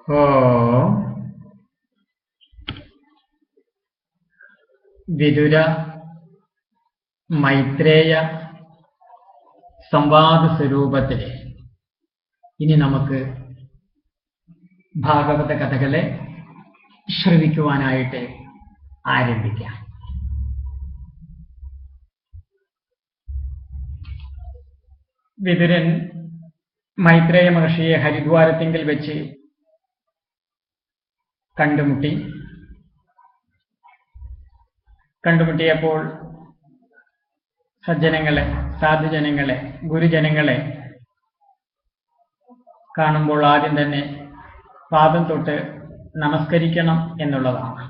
ഓം വിദുര മൈത്രേയ സംവാദ സ്വരൂപത്തിലെ ഇനി നമുക്ക് ഭാഗവത കഥകളെ ശ്രവിക്കുവാനായിട്ട് ആരംഭിക്കാം. വിദുരൻ മൈത്രേയ മഹർഷിയെ ഹരിദ്വാരത്തിങ്കിൽ വെച്ച് കണ്ടുമുട്ടിയപ്പോൾ സജ്ജനങ്ങളെ, സാധുജനങ്ങളെ, ഗുരുജനങ്ങളെ കാണുമ്പോൾ ആദ്യം തന്നെ പാദം തൊട്ട് നമസ്കരിക്കണം എന്നുള്ളതാണ്.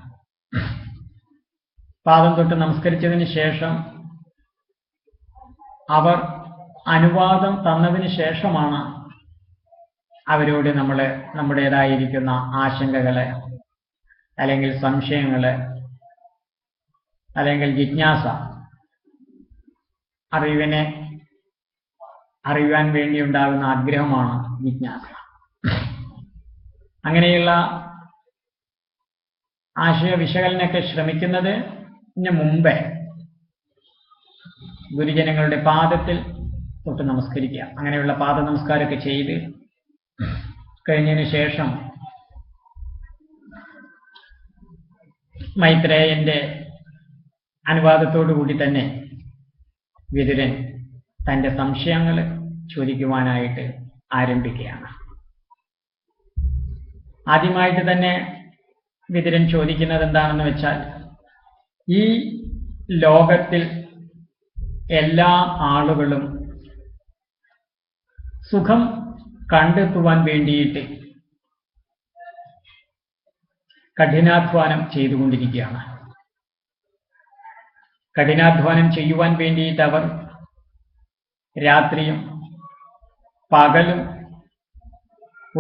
പാദം തൊട്ട് നമസ്കരിച്ചതിന് ശേഷം അവർ അനുവാദം തന്നതിന് ശേഷമാണ് അവരോട് നമ്മൾ നമ്മുടേതായിരിക്കുന്ന ആശങ്കകള് അല്ലെങ്കിൽ സംശയങ്ങള് അല്ലെങ്കിൽ ജിജ്ഞാസ, അറിയുവാൻ വേണ്ടിയുണ്ടാകുന്ന ആഗ്രഹമാണ് ജിജ്ഞാസ. അങ്ങനെയുള്ള ആശയ വിശകലനമൊക്കെ ശ്രമിക്കുന്നതിന് മുമ്പേ ഗുരുജനങ്ങളുടെ പാദത്തിൽ തൊട്ട് നമസ്കരിക്കുക. അങ്ങനെയുള്ള പാദ നമസ്കാരമൊക്കെ ചെയ്ത് കഴിഞ്ഞതിന് ശേഷം മൈത്രേയന്റെ അനുവാദത്തോടു കൂടി തന്നെ വിദുരൻ തന്റെ സംശയങ്ങൾ ചോദിക്കുവാനായിട്ട് ആരംഭിക്കുകയാണ്. ആദ്യമായിട്ട് തന്നെ വിദുരൻ ചോദിക്കുന്നത് എന്താണെന്ന് വെച്ചാൽ, ഈ ലോകത്തിൽ എല്ലാ ആളുകളും സുഖം കണ്ടെത്തുവാൻ വേണ്ടിയിട്ട് കഠിനാധ്വാനം ചെയ്തുകൊണ്ടിരിക്കുകയാണ്. കഠിനാധ്വാനം ചെയ്യുവാൻ വേണ്ടിയിട്ട് അവർ രാത്രിയും പകലും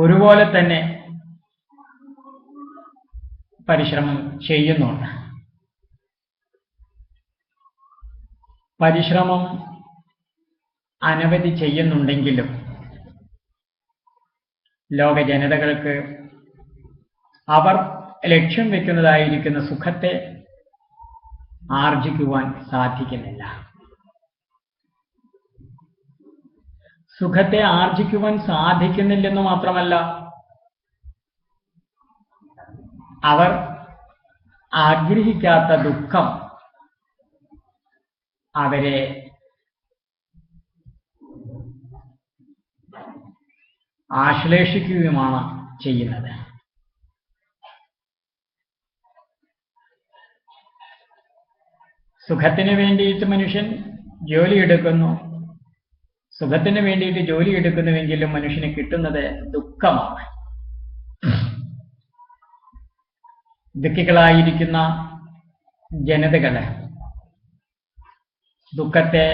ഒരുപോലെ തന്നെ പരിശ്രമം ചെയ്യുന്നുണ്ട്. പരിശ്രമം അനവധി ചെയ്യുന്നുണ്ടെങ്കിലും ലോക ജനതകൾക്ക് അവർ ലക്ഷ്യം വെക്കുന്നതായിരിക്കുന്ന സുഖത്തെ ആർജിക്കുവാൻ സാധിക്കുന്നില്ല. സുഖത്തെ ആർജിക്കുവാൻ സാധിക്കുന്നില്ലെന്ന് മാത്രമല്ല, അവർ ആഗ്രഹിക്കാത്ത ദുഃഖം അവരെ ആശ്ലേഷിക്കുകയുമാണ് ചെയ്യുന്നത്. സുഖത്തിന് വേണ്ടിയിട്ട് മനുഷ്യൻ ജോലിയെടുക്കുന്നു. സുഖത്തിന് വേണ്ടിയിട്ട് ജോലിയെടുക്കുന്നുവെങ്കിലും മനുഷ്യന് കിട്ടുന്നത് ദുഃഖമാണ്. ദുഃഖികളായിരിക്കുന്ന ജനതകളെ ദുഃഖത്തെ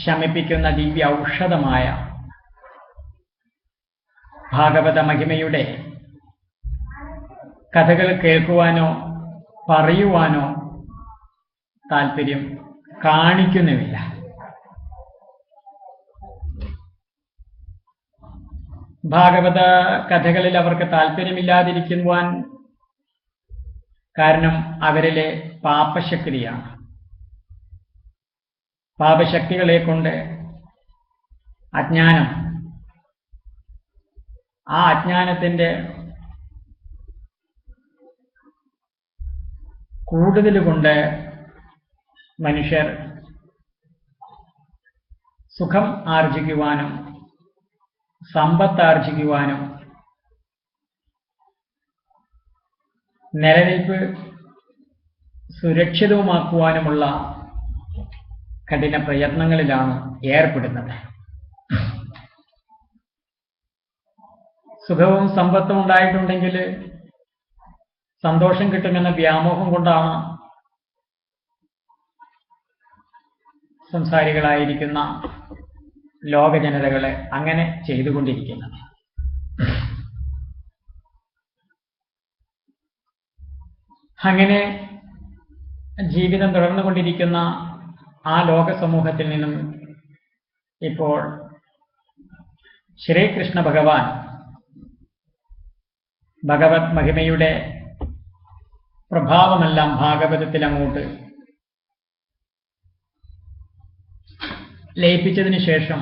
ശമിപ്പിക്കുന്ന ദിവ്യ ഔഷധമായ ഭാഗവത മഹിമയുടെ കഥകൾ കേൾക്കുവാനോ പറയുവാനോ താല്പര്യം കാണിക്കുന്നുമില്ല. ഭാഗവത കഥകളിൽ അവർക്ക് താല്പര്യമില്ലാതിരിക്കുവാൻ കാരണം അവരിലെ പാപശക്തിയാണ്. പാപശക്തികളെ കൊണ്ട് അജ്ഞാനം, ആ അജ്ഞാനത്തിന്റെ കൂടുതൽ കൊണ്ട് മനുഷ്യർ സുഖം ആർജിക്കുവാനും സമ്പത്ത് ആർജിക്കുവാനും നിലനിൽപ്പ് സുരക്ഷിതവുമാക്കുവാനുമുള്ള കഠിന പ്രയത്നങ്ങളിലാണ് ഏർപ്പെടുന്നത്. സുഖവും സമ്പത്തും ഉണ്ടായിട്ടുണ്ടെങ്കിൽ സന്തോഷം കിട്ടുമെന്ന വ്യാമോഹം കൊണ്ടാണ് സംസാരികളായിരിക്കുന്ന ലോക ജനതകളെ അങ്ങനെ ചെയ്തുകൊണ്ടിരിക്കുന്നത്. അങ്ങനെ ജീവിതം തുടർന്നുകൊണ്ടിരിക്കുന്ന ആ ലോക സമൂഹത്തിൽ നിന്നും ഇപ്പോൾ ശ്രീകൃഷ്ണ ഭഗവാൻ ഭഗവത് മഹിമയുടെ പ്രഭാവമെല്ലാം ഭാഗവതത്തിൽ അങ്ങോട്ട് ലയിപ്പിച്ചതിന് ശേഷം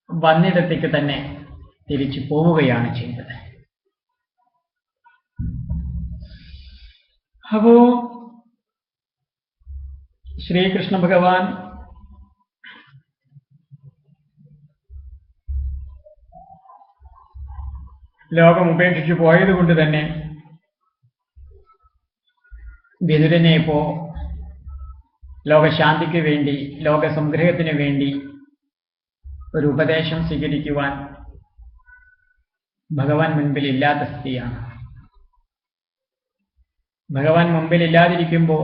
വന്നിടത്തേക്ക് തന്നെ തിരിച്ചു പോവുകയാണ് ചെയ്തത്. അപ്പോ ശ്രീകൃഷ്ണ ഭഗവാൻ ലോകം ഉപേക്ഷിച്ചു പോയതുകൊണ്ട് തന്നെ വിതുരനെ ഇപ്പോ ലോകശാന്തിക്ക് വേണ്ടി, ലോകസംഗ്രഹത്തിന് വേണ്ടി ഒരു ഉപദേശം സ്വീകരിക്കുവാൻ ഭഗവാൻ മുൻപിൽ ഇല്ലാത്ത സ്ഥിതിയാണ്. ഭഗവാൻ മുമ്പിൽ ഇല്ലാതിരിക്കുമ്പോൾ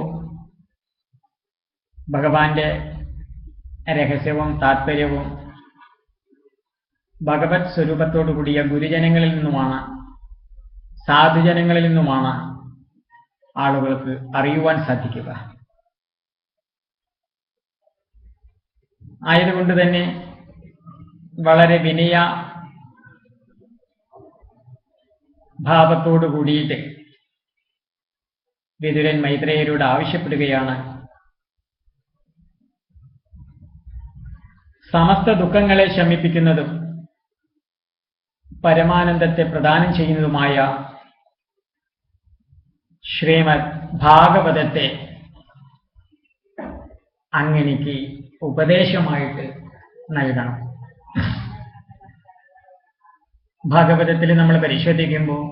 ഭഗവാന്റെ രഹസ്യവും താത്പര്യവും ഭഗവത് സ്വരൂപത്തോടു കൂടിയ ഗുരുജനങ്ങളിൽ നിന്നുമാണ്, സാധുജനങ്ങളിൽ നിന്നുമാണ് ആളുകൾക്ക് അറിയുവാൻ സാധിക്കുക. ആയതുകൊണ്ട് തന്നെ വളരെ വിനയ ഭാവത്തോടു കൂടിയിട്ട് വിതുരൻ മൈത്രേയരോട് ആവശ്യപ്പെടുകയാണ്, സമസ്ത ദുഃഖങ്ങളെ ശമിപ്പിക്കുന്നതും പരമാനന്ദത്തെ പ്രദാനം ചെയ്യുന്നതുമായ ശ്രീമദ് ഭാഗവതത്തെ അങ്ങനെക്ക് ഉപദേശമായിട്ട് നൽകണം. ഭാഗവതത്തിൽ നമ്മൾ പരിശോധിക്കുമ്പോൾ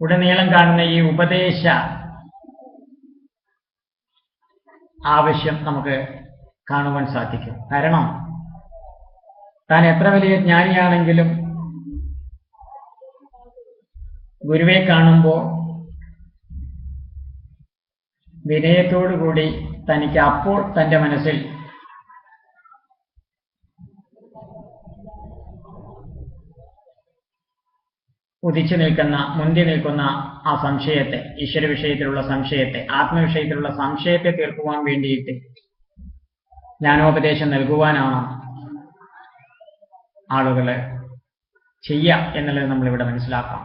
ഉടനീളം കാണുന്ന ഈ ഉപദേശ ആവശ്യം നമുക്ക് കാണുവാൻ സാധിക്കും. കാരണം താൻ എത്ര വലിയ ജ്ഞാനിയാണെങ്കിലും ഗുരുവെ കാണുമ്പോൾ വിനയത്തോടുകൂടി തനിക്ക് അപ്പോൾ തൻ്റെ മനസ്സിൽ ഉദിച്ചു നിൽക്കുന്ന, മുന്തി നിൽക്കുന്ന ആ സംശയത്തെ, ഈശ്വര വിഷയത്തിലുള്ള സംശയത്തെ, ആത്മവിഷയത്തിലുള്ള സംശയത്തെ തീർക്കുവാൻ വേണ്ടിയിട്ട് ജ്ഞാനോപദേശം നൽകുവാനാണ് ആളുകൾ ചെയ്യുക എന്നുള്ളത് നമ്മളിവിടെ മനസ്സിലാക്കാം.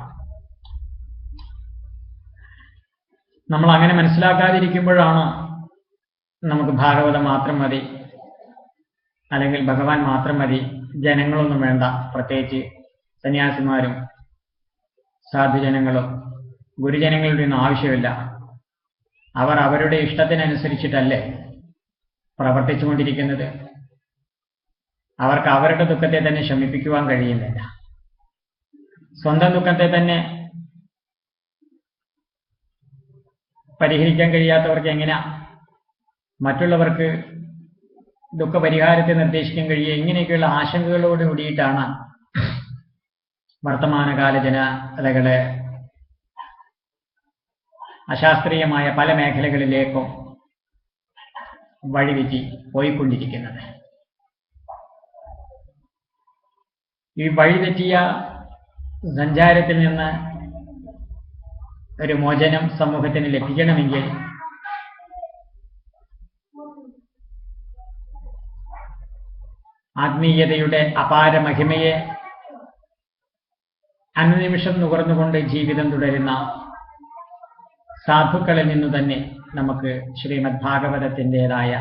നമ്മൾ അങ്ങനെ മനസ്സിലാക്കാതിരിക്കുമ്പോഴാണ് നമുക്ക് ഭാഗവതം മാത്രം മതി, അല്ലെങ്കിൽ ഭഗവാൻ മാത്രം മതി, ജനങ്ങളൊന്നും വേണ്ട, പ്രത്യേകിച്ച് സന്യാസിമാരും സാധുജനങ്ങളും ഗുരുജനങ്ങളുടെ ഒന്നും ആവശ്യമില്ല, അവർ അവരുടെ ഇഷ്ടത്തിനനുസരിച്ചിട്ടല്ലേ പ്രവർത്തിച്ചുകൊണ്ടിരിക്കുന്നത്, അവർക്ക് അവരുടെ ദുഃഖത്തെ തന്നെ ശമിപ്പിക്കുവാൻ കഴിയുന്നില്ല. സ്വന്തം ദുഃഖത്തെ തന്നെ പരിഹരിക്കാൻ കഴിയാത്തവർക്ക് എങ്ങനെയാ മറ്റുള്ളവർക്ക് ദുഃഖപരിഹാരത്തെ നിർദ്ദേശിക്കാൻ കഴിയുക? ഇങ്ങനെയൊക്കെയുള്ള ആശങ്കകളോട് കൂടിയിട്ടാണ് വർത്തമാനകാല ജനതകളെ അശാസ്ത്രീയമായ പല മേഖലകളിലേക്കും വഴിതെറ്റി പോയിക്കൊണ്ടിരിക്കുന്നത്. ഈ വഴിതെറ്റിയ സഞ്ചാരത്തിൽ നിന്ന് ഒരു മോചനം സമൂഹത്തിന് ലഭിക്കണമെങ്കിൽ ആത്മീയതയുടെ അപാര മഹിമയെ അനുനിമിഷം നുകർന്നുകൊണ്ട് ജീവിതം തുടരുന്ന സാധുക്കളിൽ നിന്നു തന്നെ നമുക്ക് ശ്രീമദ് ഭാഗവതത്തിൻ്റെതായ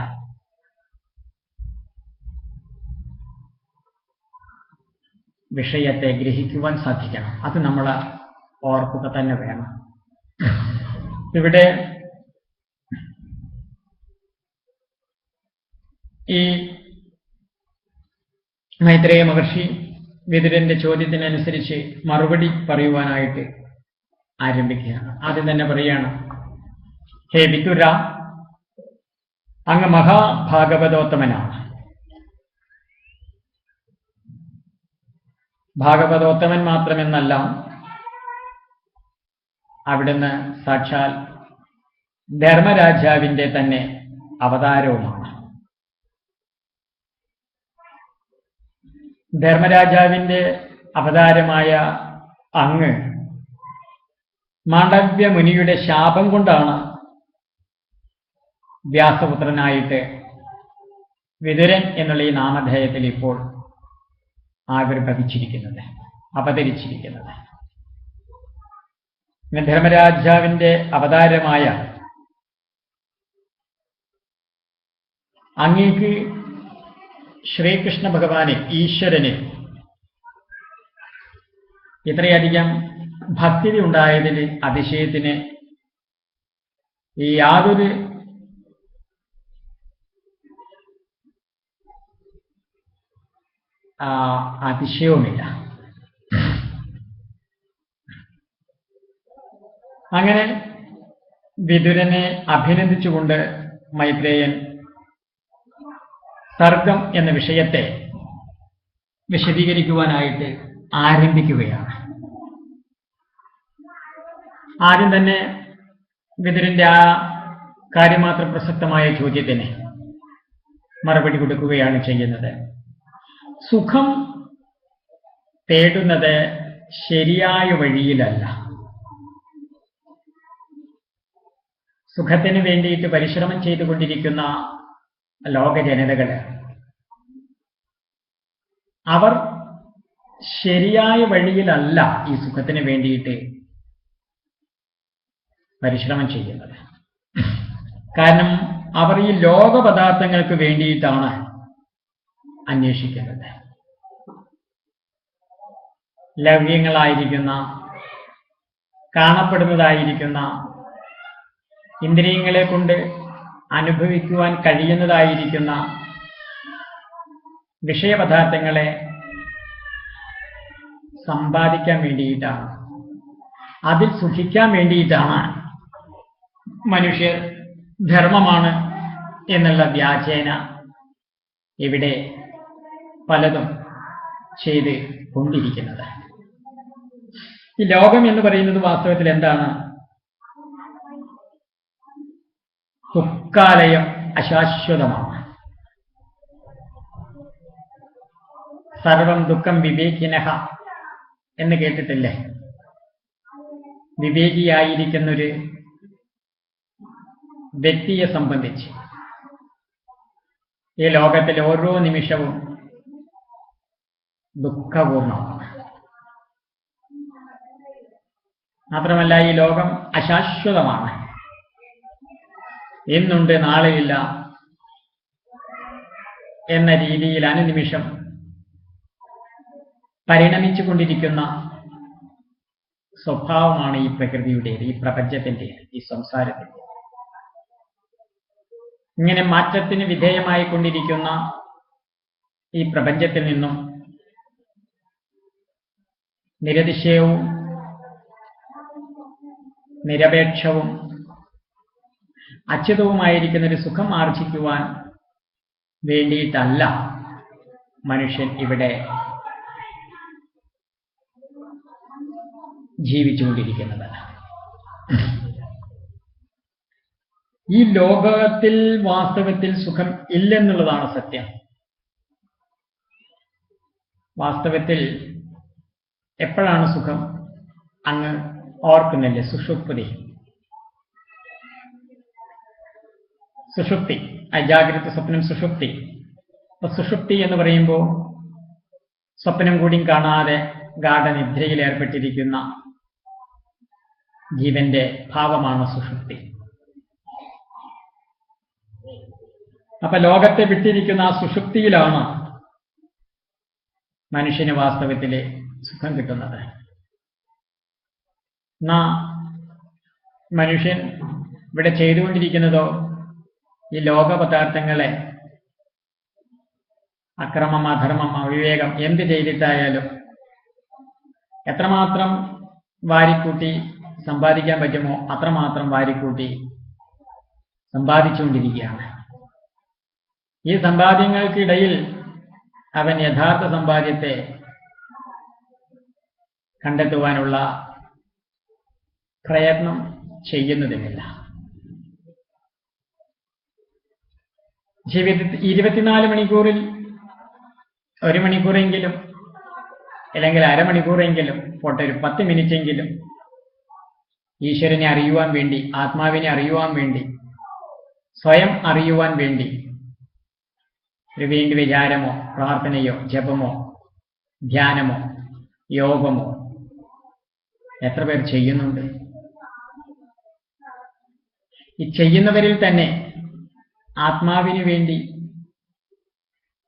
വിഷയത്തെ ഗ്രഹിക്കുവാൻ സാധിക്കണം. അത് നമ്മൾ ഓർക്കുക തന്നെ വേണം. ഇവിടെ ഈ മൈത്രേയ മഹർഷി വിതുരന്റെ ചോദ്യത്തിനനുസരിച്ച് മറുപടി പറയുവാനായിട്ട് ആരംഭിക്കുകയാണ്. ആദ്യം തന്നെ പറയാണ്, ഹേ വിതുര, അങ്ങ് മഹാഭാഗവതോത്തമനാണ്. ഭാഗവതോത്തമൻ മാത്രമെന്നല്ല, അവിടുന്ന് സാക്ഷാൽ ധർമ്മരാജാവിന്റെ തന്നെ അവതാരവുമാണ്. ധർമ്മരാജാവിന്റെ അവതാരമായ അങ്ങ് മാണ്ഡവ്യ മുനിയുടെ ശാപം കൊണ്ടാണ് വ്യാസപുത്രനായിട്ട് വിതുരൻ എന്നുള്ള ഈ നാമധേയത്തിൽ ഇപ്പോൾ ആവിർഭവിച്ചിരിക്കുന്നത്. അവതരിച്ചിരിക്കുന്നത്. ധർമ്മരാജാവിന്റെ അവതാരമായ അങ്ങേക്ക് ശ്രീകൃഷ്ണ ഭഗവാനെ, ഈശ്വരന് ഇത്രയധികം ഭക്തി ഉണ്ടായതിന് അതിശയത്തിന് യാതൊരു അതിശയവുമില്ല. അങ്ങനെ വിതുരനെ അഭിനന്ദിച്ചുകൊണ്ട് മൈത്രേയൻ സർഗം എന്ന വിഷയത്തെ വിശദീകരിക്കുവാനായിട്ട് ആരംഭിക്കുകയാണ്. ആദ്യം തന്നെ വിതുരന്റെ ആ കാര്യമാത്ര പ്രസക്തമായ ചോദ്യത്തിന് മറുപടി കൊടുക്കുകയാണ് ചെയ്യുന്നത്. സുഖം തേടുന്നത് ശരിയായ വഴിയിലല്ല. സുഖത്തിന് വേണ്ടിയിട്ട് പരിശ്രമം ചെയ്തുകൊണ്ടിരിക്കുന്ന ലോക ജനതകള് അവർ ശരിയായ വഴിയിലല്ല ഈ സുഖത്തിന് വേണ്ടിയിട്ട് പരിശ്രമം ചെയ്യുന്നത്. കാരണം അവർ ഈ ലോക പദാർത്ഥങ്ങൾക്ക് വേണ്ടിയിട്ടാണ് അന്വേഷിക്കുന്നത്. ലൗകികങ്ങളായിരിക്കുന്ന, കാണപ്പെടുന്നതായിരിക്കുന്ന, ഇന്ദ്രിയങ്ങളെ കൊണ്ട് അനുഭവിക്കുവാൻ കഴിയുന്നതായിരിക്കുന്ന വിഷയപദാർത്ഥങ്ങളെ സമ്പാദിക്കാൻ വേണ്ടിയിട്ടാണ്, അതിൽ സുഖിക്കാൻ വേണ്ടിയിട്ടാണ് മനുഷ്യർ ധർമ്മമാണ് എന്നുള്ള വ്യാജേന ഇവിടെ പലതും ചെയ്ത് കൊണ്ടിരിക്കുന്നത്. ഈ ലോകം എന്ന് പറയുന്നത് വാസ്തവത്തിൽ എന്താണ്? ദുഃഖാലയം, അശാശ്വതമാണ്. സർവം ദുഃഖം വിവേകിനഃ എന്ന് കേട്ടിട്ടില്ലേ? വിവേകിയായിരിക്കുന്നൊരു വ്യക്തിയെ സംബന്ധിച്ച് ഈ ലോകത്തിൽ ഓരോ നിമിഷവും ദുഃഖപൂർണമാണ്. മാത്രമല്ല ഈ ലോകം അശാശ്വതമാണ്. ഇന്നുണ്ട് നാളെയില്ല എന്ന രീതിയിൽ അനുനിമിഷം പരിണമിച്ചു കൊണ്ടിരിക്കുന്ന സ്വഭാവമാണ് ഈ പ്രകൃതിയുടേത്, ഈ പ്രപഞ്ചത്തിന്റെ, ഈ സംസാരത്തിന്റെ. ഇങ്ങനെ മാറ്റത്തിന് വിധേയമായി കൊണ്ടിരിക്കുന്ന ഈ പ്രപഞ്ചത്തിൽ നിന്നും നിരതിശയവും നിരപേക്ഷവും അച്യുതവുമായിരിക്കുന്ന ഒരു സുഖം ആർജിക്കുവാൻ വേണ്ടിയിട്ടല്ല മനുഷ്യൻ ഇവിടെ ജീവിച്ചുകൊണ്ടിരിക്കുന്നത്. ഈ ലോകത്തിൽ വാസ്തവത്തിൽ സുഖം ഇല്ലെന്നുള്ളതാണ് സത്യം. വാസ്തവത്തിൽ എപ്പോഴാണ് സുഖം? അങ്ങ് ഓർക്കുന്നില്ലേ? സുഷുപ്തി, സുഷുപ്തി, അജാഗ്രത സ്വപ്നം സുഷുപ്തി. അപ്പൊ സുഷുപ്തി എന്ന് പറയുമ്പോൾ സ്വപ്നം കൂടിയും കാണാതെ ഗാഠനിദ്രയിൽ ഏർപ്പെട്ടിരിക്കുന്ന ജീവന്റെ ഭാവമാണ് സുഷുപ്തി. അപ്പൊ ലോകത്തെ വിട്ടിരിക്കുന്ന ആ സുഷുപ്തിയിലാണ് മനുഷ്യന് വാസ്തവത്തിലെ സുഖം കിട്ടുന്നത്. എന്നാ മനുഷ്യൻ ഇവിടെ ചെയ്തുകൊണ്ടിരിക്കുന്നതോ ഈ ലോക പദാർത്ഥങ്ങളെ അക്രമം, അധർമ്മം, അവിവേകം എന്ത് ചെയ്തിട്ടായാലും എത്രമാത്രം വാരിക്കൂട്ടി സമ്പാദിക്കാൻ പറ്റുമോ അത്രമാത്രം വാരിക്കൂട്ടി സമ്പാദിച്ചുകൊണ്ടിരിക്കുകയാണ്. ഈ സമ്പാദ്യങ്ങൾക്കിടയിൽ അവൻ യഥാർത്ഥ സമ്പാദ്യത്തെ കണ്ടെത്തുവാനുള്ള പ്രയത്നം ചെയ്യുന്നതുമില്ല. ജീവിതത്തിൽ 24 മണിക്കൂറിൽ 1 മണിക്കൂറെങ്കിലും അല്ലെങ്കിൽ അരമണിക്കൂറെങ്കിലും പോട്ടെ, ഒരു 10 മിനിറ്റെങ്കിലും ഈശ്വരനെ അറിയുവാൻ വേണ്ടി, ആത്മാവിനെ അറിയുവാൻ വേണ്ടി, സ്വയം അറിയുവാൻ വേണ്ടി ഒരു വേണ്ടി വിചാരമോ പ്രാർത്ഥനയോ ജപമോ ധ്യാനമോ യോഗമോ എത്ര പേർ ചെയ്യുന്നുണ്ട്? ഈ ചെയ്യുന്നവരിൽ തന്നെ ആത്മാവിന് വേണ്ടി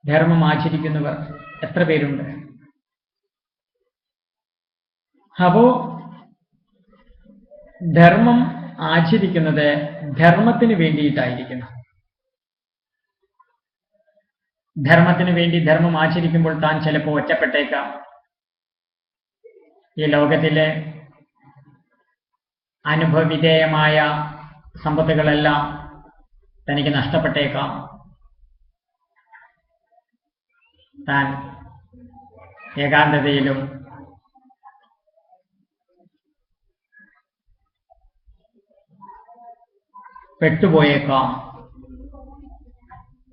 ധർമ്മം ആചരിക്കുന്നവർ എത്ര പേരുണ്ട്? അപ്പോ ധർമ്മം ആചരിക്കുന്നത് ധർമ്മത്തിന് വേണ്ടിയിട്ടായിരിക്കണം. ധർമ്മത്തിന് വേണ്ടി ധർമ്മം ആചരിക്കുമ്പോൾ താൻ ചിലപ്പോൾ ഒറ്റപ്പെട്ടേക്കാം. ഈ ലോകത്തിലെ അനുഭവവിധേയമായ സമ്പത്തുകളെല്ലാം തനിക്ക് നഷ്ടപ്പെട്ടേക്കാം. താൻ ഏകാന്തതയിലും പെട്ടുപോയേക്കാം.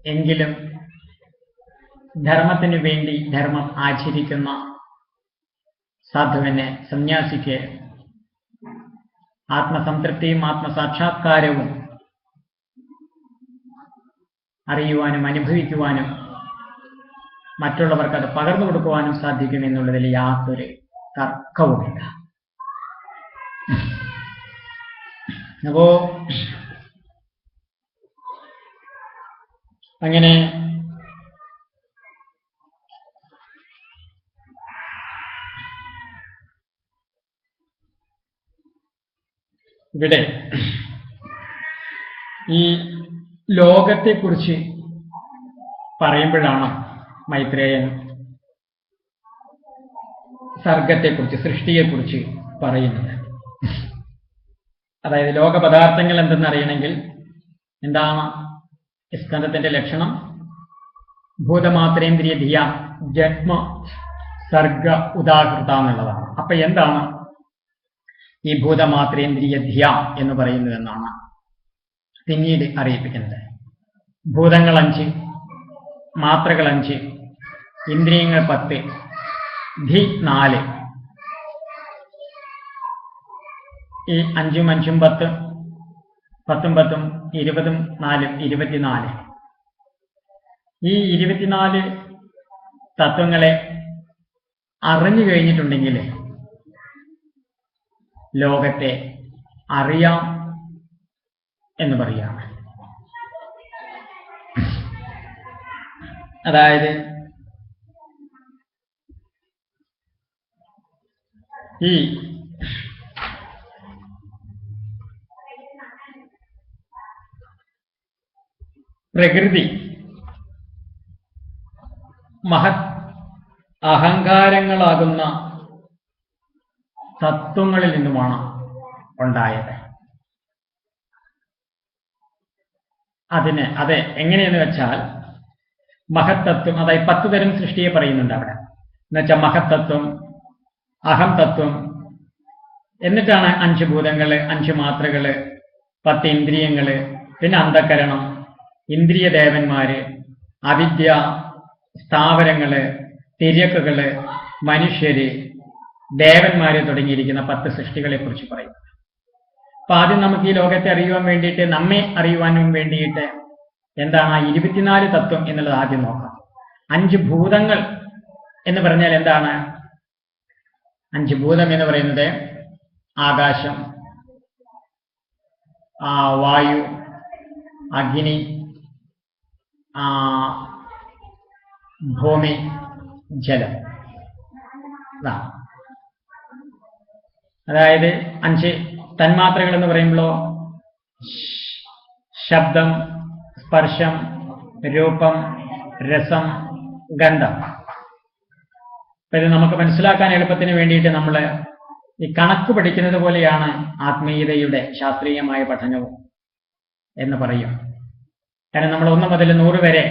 എങ്കിലും ധർമ്മത്തിനു വേണ്ടി ധർമ്മം ആചരിക്കുന്ന സാധുവിനെ, സന്യാസിക്ക് ആത്മസംതൃപ്തിയും ആത്മസാക്ഷാത്കാരവും അറിയുവാനും അനുഭവിക്കുവാനും മറ്റുള്ളവർക്ക് അത് പകർന്നു കൊടുക്കുവാനും സാധിക്കുമെന്നുള്ളതിൽ യാതൊരു തർക്കവുമില്ല. അപ്പോ അങ്ങനെ ഇവിടെ ഈ ലോകത്തെക്കുറിച്ച് പറയുമ്പോഴാണ് മൈത്രേയൻ സർഗത്തെക്കുറിച്ച്, സൃഷ്ടിയെക്കുറിച്ച് പറയുന്നത്. അതായത് ലോകപദാർത്ഥങ്ങൾ എന്തെന്നറിയണമെങ്കിൽ എന്താണ് സ്കന്ധത്തിന്റെ ലക്ഷണം? ഭൂതമാത്രേന്ദ്രിയ ധിയ ജന്മ സർഗ ഉദാഹൃത എന്നുള്ളതാണ്. അപ്പൊ എന്താണ് ഈ ഭൂതമാത്രേന്ദ്രിയ ധിയ എന്ന് പറയുന്നതെന്നാണ് പിന്നീട് അറിയിപ്പിക്കുന്നത്. ഭൂതങ്ങൾ 5, മാത്രകൾ 5, ഇന്ദ്രിയങ്ങൾ 10, ധി 4. ഈ 5ഉം 5ഉം 10, 10ഉം 10ഉം 20ഉം 4ഉം 24. ഈ 24 തത്വങ്ങളെ അറിഞ്ഞു കഴിഞ്ഞിട്ടുണ്ടെങ്കിൽ ലോകത്തെ അറിയാം എന്ന് പറയാണ്. അതായത് ഈ പ്രകൃതി മഹത് അഹങ്കാരങ്ങളാകുന്ന തത്വങ്ങളിൽ നിന്നുമാണ് ഉണ്ടായത്. അത് എങ്ങനെയെന്ന് വെച്ചാൽ മഹത്തത്വം, അതായത് 10 തരം സൃഷ്ടിയെ പറയുന്നുണ്ട് അവിടെ. എന്നുവെച്ചാൽ മഹത്തത്വം, അഹം തത്വം, എന്നിട്ടാണ് 5 ഭൂതങ്ങള്, 5 മാത്രകള്, 10 ഇന്ദ്രിയങ്ങള്, പിന്നെ അന്ധകരണം, ഇന്ദ്രിയ ദേവന്മാര്, അവിദ്യ, സ്ഥാവരങ്ങള്, തിര്യക്കുകള്, മനുഷ്യര്, ദേവന്മാരെ തുടങ്ങിയിരിക്കുന്ന 10 സൃഷ്ടികളെ കുറിച്ച് പറയും. അപ്പൊ ആദ്യം നമുക്ക് ഈ ലോകത്തെ അറിയുവാൻ വേണ്ടിയിട്ട്, നമ്മെ അറിയുവാനും വേണ്ടിയിട്ട് എന്താണ് ആ 24 തത്വം എന്നുള്ളത് ആദ്യം നോക്കാം. 5 ഭൂതങ്ങൾ എന്ന് പറഞ്ഞാൽ എന്താണ്? 5 ഭൂതം എന്ന് പറയുന്നത് ആകാശം, വായു, അഗ്നി, ഭൂമി, ജലം. അതായത് 5 തന്മാത്രകൾ എന്ന് പറയുമ്പോഴോ ശബ്ദം, സ്പർശം, രൂപം, രസം, ഗന്ധം. അപ്പൊ ഇത് നമുക്ക് മനസ്സിലാക്കാൻ എളുപ്പത്തിന് വേണ്ടിയിട്ട് നമ്മൾ ഈ കണക്ക് പഠിക്കുന്നത് പോലെയാണ് ആത്മീയതയുടെ ശാസ്ത്രീയമായ പഠനവും എന്ന് പറയും. കാരണം നമ്മൾ 1 മുതൽ 100 വരെ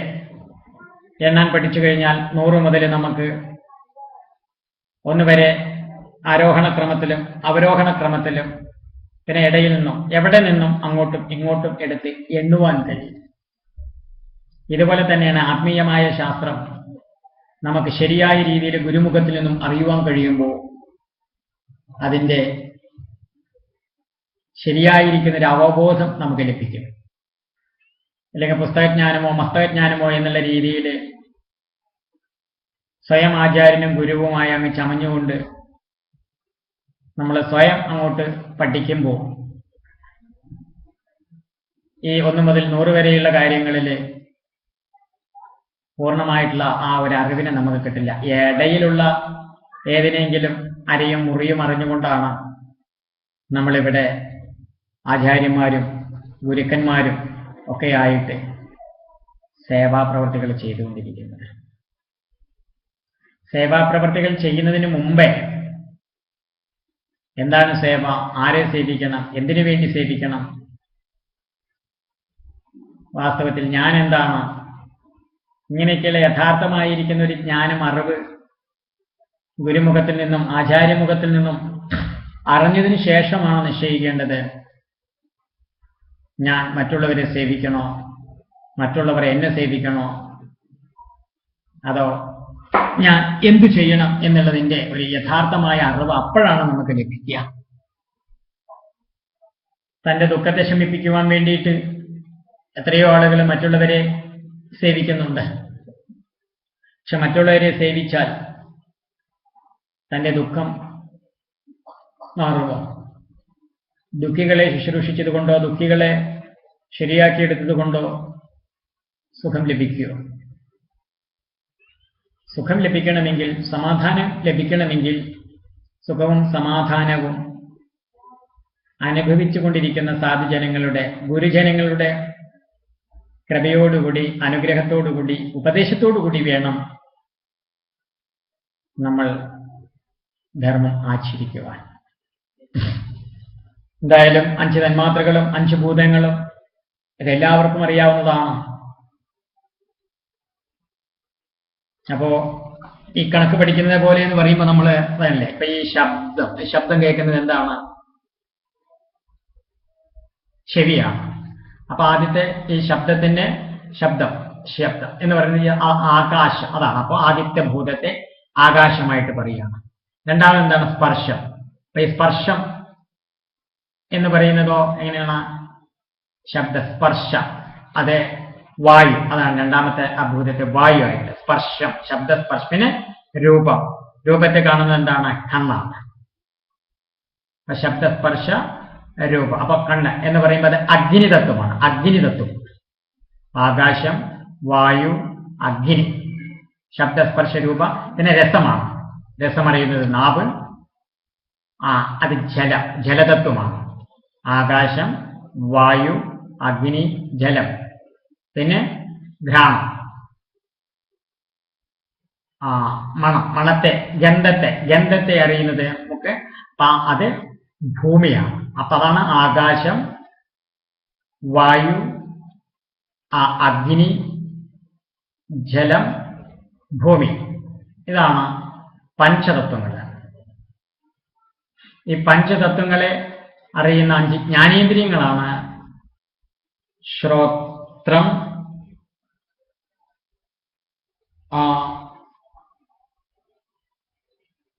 എണ്ണാൻ പഠിച്ചു കഴിഞ്ഞാൽ 100 മുതൽ നമുക്ക് 1 വരെ ആരോഹണ ക്രമത്തിലും അവരോഹണ ക്രമത്തിലും പിന്നെ ഇടയിൽ നിന്നും എവിടെ നിന്നും അങ്ങോട്ടും ഇങ്ങോട്ടും എടുത്ത് എണ്ണുവാൻ കഴിയും. ഇതുപോലെ തന്നെയാണ് ആത്മീയമായ ശാസ്ത്രം നമുക്ക് ശരിയായ രീതിയിൽ ഗുരുമുഖത്തിൽ നിന്നും അറിയുവാൻ കഴിയുമ്പോൾ അതിൻ്റെ ശരിയായിരിക്കുന്നൊരു അവബോധം നമുക്ക് ലഭിക്കും. അല്ലെങ്കിൽ പുസ്തകജ്ഞാനമോ മസ്തകജ്ഞാനമോ എന്നുള്ള രീതിയിൽ സ്വയം ആചാര്യനും ഗുരുവുമായി അങ്ങ് ചമഞ്ഞുകൊണ്ട് നമ്മൾ സ്വയം അങ്ങോട്ട് പഠിക്കുമ്പോൾ ഈ 1 മുതൽ 100 വരെയുള്ള കാര്യങ്ങളിൽ പൂർണ്ണമായിട്ടുള്ള ആ ഒരു അറിവിനെ നമുക്ക് കിട്ടില്ല. ഇടയിലുള്ള ഏതിനെങ്കിലും അരയും മുറിയും അറിഞ്ഞുകൊണ്ടാണ് നമ്മളിവിടെ ആചാര്യന്മാരും ഗുരുക്കന്മാരും ഒക്കെ ആയിട്ട് സേവാപ്രവർത്തികൾ ചെയ്തുകൊണ്ടിരിക്കുന്നത്. സേവാപ്രവർത്തികൾ ചെയ്യുന്നതിന് മുമ്പേ എന്താണ് സേവ, ആരെ സേവിക്കണം, എന്തിനു വേണ്ടി സേവിക്കണം, വാസ്തവത്തിൽ ഞാൻ എന്താണ്, ഇങ്ങനെയൊക്കെയുള്ള യഥാർത്ഥമായിരിക്കുന്ന ഒരു ജ്ഞാനം, അറിവ് ഗുരുമുഖത്തിൽ നിന്നും ആചാര്യമുഖത്തിൽ നിന്നും അറിഞ്ഞതിന് ശേഷമാണ് നിശ്ചയിക്കേണ്ടത്. ഞാൻ മറ്റുള്ളവരെ സേവിക്കണോ, മറ്റുള്ളവർ എന്നെ സേവിക്കണോ, അതോ ഞാൻ എന്തു ചെയ്യണം എന്നുള്ളതിൻ്റെ ഒരു യഥാർത്ഥമായ അറിവ് അപ്പോഴാണ് നമുക്ക് ലഭിക്കുക. തൻ്റെ ദുഃഖത്തെ ശമിപ്പിക്കുവാൻ വേണ്ടിയിട്ട് എത്രയോ ആളുകൾ മറ്റുള്ളവരെ സേവിക്കുന്നുണ്ട്. പക്ഷെ മറ്റുള്ളവരെ സേവിച്ചാൽ തൻ്റെ ദുഃഖം മാറുമോ? ദുഃഖികളെ ശുശ്രൂഷിച്ചത് കൊണ്ടോ ദുഃഖികളെ ശരിയാക്കിയെടുത്തത് കൊണ്ടോ സുഖം ലഭിക്കുമോ? സുഖം ലഭിക്കണമെങ്കിൽ, സമാധാനം ലഭിക്കണമെങ്കിൽ സുഖവും സമാധാനവും അനുഭവിച്ചു കൊണ്ടിരിക്കുന്ന സാധുജനങ്ങളുടെ, ഗുരുജനങ്ങളുടെ കൃപയോടുകൂടി, അനുഗ്രഹത്തോടുകൂടി, ഉപദേശത്തോടുകൂടി വേണം നമ്മൾ ധർമ്മം ആചരിക്കുവാൻ. എന്തായാലും 5 തന്മാത്രകളും 5 ഭൂതങ്ങളും ഇതെല്ലാവർക്കും അറിയാവുന്നതാണ്. അപ്പോ ഈ കണക്ക് പഠിക്കുന്നത് പോലെ എന്ന് പറയുമ്പോൾ നമ്മൾ അതല്ലേ, ഇപ്പൊ ഈ ശബ്ദം കേൾക്കുന്നത് എന്താണ്? ചെവിയാണ്. അപ്പൊ ആദ്യത്തെ ഈ ശബ്ദത്തിന്റെ ശബ്ദം എന്ന് പറയുന്നത് ആകാശം, അതാണ്. അപ്പോൾ ആദ്യത്തെ ഭൂതത്തെ ആകാശമായിട്ട് പറയുകയാണ്. രണ്ടാമത് എന്താണ്? സ്പർശം. അപ്പൊ ഈ സ്പർശം എന്ന് പറയുന്നതോ എങ്ങനെയാണ്? ശബ്ദസ്പർശ, അത് വായു, അതാണ് രണ്ടാമത്തെ ആ ഭൂതത്തെ വായു ആയിട്ട്. സ്പർശം, ശബ്ദസ്പർശത്തിന് രൂപം, രൂപത്തെ കാണുന്നത് എന്താണ്? കണ്ണാണ്. ശബ്ദസ്പർശ രൂപം. അപ്പൊ കണ്ണ് എന്ന് പറയുമ്പോൾ അത് അഗ്നിതത്വമാണ്. അഗ്നിതത്വം, ആകാശം, വായു, അഗ്നി, ശബ്ദസ്പർശ രൂപ. പിന്നെ രസമാണ്. രസമറിയുന്നത് നാവ്, അത് ജലതത്വമാണ്. ആകാശം, വായു, അഗ്നി, ജലം. പിന്നെ ഘ്രാണം, മണം, മണത്തെ, ഗന്ധത്തെ അറിയുന്നത് നമുക്ക് അത് ഭൂമിയാണ്. അപ്പൊ അതാണ് ആകാശം, വായു, അഗ്നി, ജലം, ഭൂമി. ഇതാണ് പഞ്ചതത്വങ്ങൾ. ഈ പഞ്ചതത്വങ്ങളെ അറിയുന്ന 5 ജ്ഞാനേന്ദ്രിയങ്ങളാണ് ശ്രോത്രം,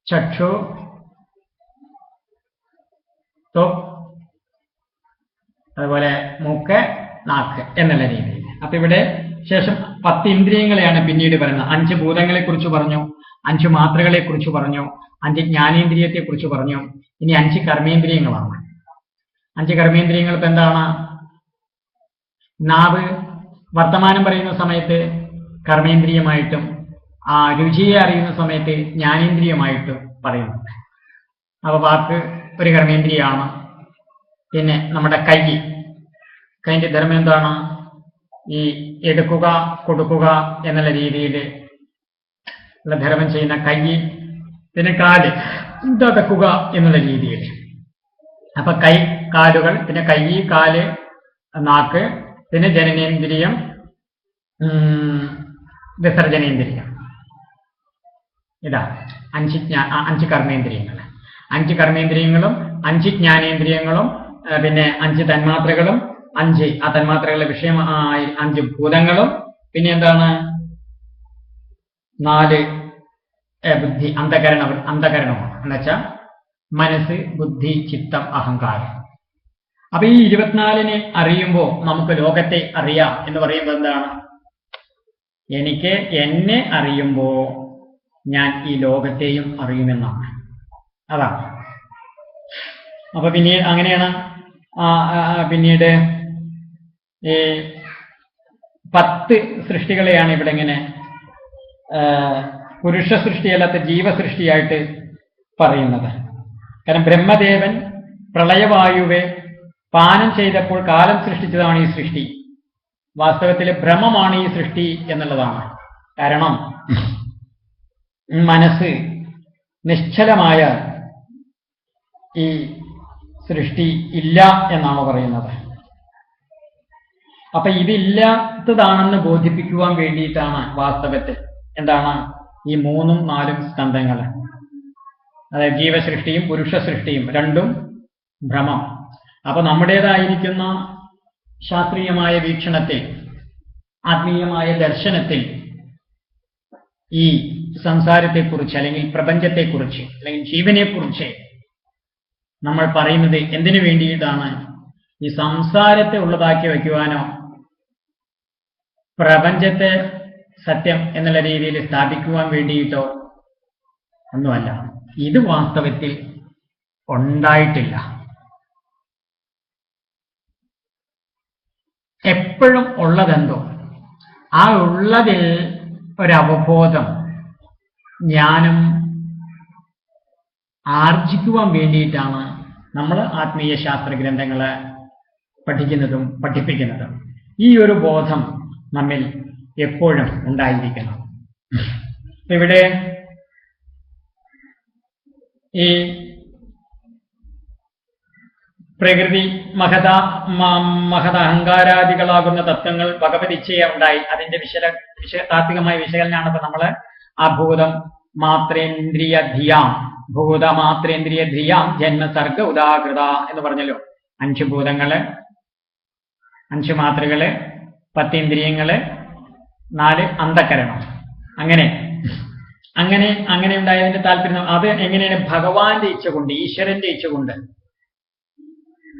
ചക്ഷു, ത്വക്, അതുപോലെ മൂക്ക്, നാക്ക് എന്നുള്ള രീതിയിൽ. അപ്പൊ ഇവിടെ ശേഷം 10 ഇന്ദ്രിയങ്ങളെയാണ് പിന്നീട് പറയുന്നത്. 5 ഭൂതങ്ങളെ കുറിച്ച് പറഞ്ഞു, 5 മാത്രകളെ കുറിച്ച് പറഞ്ഞു, 5 ജ്ഞാനേന്ദ്രിയത്തെ കുറിച്ച് പറഞ്ഞു. ഇനി 5 കർമ്മേന്ദ്രിയങ്ങളാണ്. 5 കർമ്മേന്ദ്രിയങ്ങൾ ഇപ്പൊ എന്താണ്? നാവ് വർത്തമാനം പറയുന്ന സമയത്ത് കർമ്മേന്ദ്രിയമായിട്ടും രുചിയെ അറിയുന്ന സമയത്ത് ജ്ഞാനേന്ദ്രിയമായിട്ടും പറയുന്നുണ്ട്. അപ്പൊ വാക്ക് ഒരു കർമ്മേന്ദ്രിയാണ്. പിന്നെ നമ്മുടെ കൈന്റെ ധർമ്മം എന്താണ്? ഈ എടുക്കുക, കൊടുക്കുക എന്നുള്ള രീതിയിൽ ഉള്ള ധർമ്മം ചെയ്യുന്ന കൈ. പിന്നെ കാല്, ഇതക്കുക എന്നുള്ള രീതിയിൽ. അപ്പൊ കൈ, കാലുകൾ, പിന്നെ കൈ, കാല്, നാക്ക്, പിന്നെ ജനനേന്ദ്രിയം, വിസർജനേന്ദ്രിയം. ഇതാണ് 5 കർമ്മേന്ദ്രിയങ്ങൾ. 5 കർമ്മേന്ദ്രിയങ്ങളും 5 ജ്ഞാനേന്ദ്രിയങ്ങളും പിന്നെ 5 തന്മാത്രകളും 5 ആ തന്മാത്രകളുടെ വിഷയമായി 5 ഭൂതങ്ങളും പിന്നെ എന്താണ് 4 ബുദ്ധി അന്ധകരണമാണ് എന്നുവെച്ചാൽ മനസ്സ്, ബുദ്ധി, ചിത്തം, അഹങ്കാരം. അപ്പൊ ഈ 24നെ അറിയുമ്പോൾ നമുക്ക് ലോകത്തെ അറിയാം എന്ന് പറയുമ്പോൾ എന്താണ്? എനിക്ക് എന്നെ അറിയുമ്പോൾ ഞാൻ ഈ ലോകത്തെയും അറിയുമെന്നാണ്. അതാണ്. അപ്പൊ പിന്നീട് അങ്ങനെയാണ് പിന്നീട് ഈ 10 സൃഷ്ടികളെയാണ് ഇവിടെ ഇങ്ങനെ പുരുഷ സൃഷ്ടിയല്ലാത്ത ജീവസൃഷ്ടിയായിട്ട് പറയുന്നത്. കാരണം ബ്രഹ്മദേവൻ പ്രളയവായുവെ പാനം ചെയ്തപ്പോൾ കാലം സൃഷ്ടിച്ചതാണ് ഈ സൃഷ്ടി. വാസ്തവത്തിൽ ഭ്രമമാണ് ഈ സൃഷ്ടി എന്നുള്ളതാണ്. കാരണം മനസ്സ് നിശ്ചലമായ ഈ സൃഷ്ടി ഇല്ല എന്നാണ് പറയുന്നത്. അപ്പൊ ഇതില്ലാത്തതാണെന്ന് ബോധിപ്പിക്കുവാൻ വേണ്ടിയിട്ടാണ് വാസ്തവത്തിൽ എന്താണ് ഈ 3ഉം 4ഉം സ്കന്ധങ്ങൾ. അതായത് ജീവസൃഷ്ടിയും പുരുഷ സൃഷ്ടിയും രണ്ടും ഭ്രമം. അപ്പൊ നമ്മുടേതായിരിക്കുന്ന ശാസ്ത്രീയമായ വീക്ഷണത്തിൽ, ആത്മീയമായ ദർശനത്തിൽ ഈ സംസാരത്തെക്കുറിച്ച് അല്ലെങ്കിൽ പ്രപഞ്ചത്തെക്കുറിച്ച് അല്ലെങ്കിൽ ജീവനെക്കുറിച്ച് നമ്മൾ പറയുന്നത് എന്തിനു വേണ്ടിയിട്ടാണ്? ഈ സംസാരത്തെ ഉള്ളതാക്കി വയ്ക്കുവാനോ പ്രപഞ്ചത്തെ സത്യം എന്നുള്ള രീതിയിൽ സ്ഥാപിക്കുവാൻ വേണ്ടിയിട്ടോ ഒന്നുമല്ല. ഇത് വാസ്തവത്തിൽ ഉണ്ടായിട്ടില്ല. എപ്പോഴും ഉള്ളതെന്തോ ആ ഉള്ളതിൽ ഒരവബോധം ജ്ഞാനം ആർജിക്കുവാൻ വേണ്ടിയിട്ടാണ് നമ്മൾ ആത്മീയ ശാസ്ത്ര ഗ്രന്ഥങ്ങളെ പഠിക്കുന്നതും പഠിപ്പിക്കുന്നതും. ഈ ഒരു ബോധം നമ്മിൽ എപ്പോഴും ഉണ്ടായിരിക്കണം. ഇവിടെ ഈ പ്രകൃതി മഹത അഹങ്കാരാദികളാകുന്ന തത്വങ്ങൾ ഭഗവത് ഇച്ഛയ ഉണ്ടായി. അതിന്റെ താത്വികമായ വിശകലനാണ് ഇപ്പൊ നമ്മള് ആ ഭൂതം മാത്രേന്ദ്രിയ ധിയാം ഭൂതമാത്രേന്ദ്രിയ ധിയാം ജന്മസർഗ ഉദാകൃത എന്ന് പറഞ്ഞല്ലോ. 5 ഭൂതങ്ങള്, 5 മാത്രകള്, 10 ഇന്ദ്രിയങ്ങള്, 4 അന്ധകരണം. അങ്ങനെ ഉണ്ടായതിന്റെ താല്പര്യം അത് എങ്ങനെയാണ്? ഭഗവാന്റെ ഇച്ഛ കൊണ്ട്, ഈശ്വരന്റെ ഇച്ഛ കൊണ്ട്,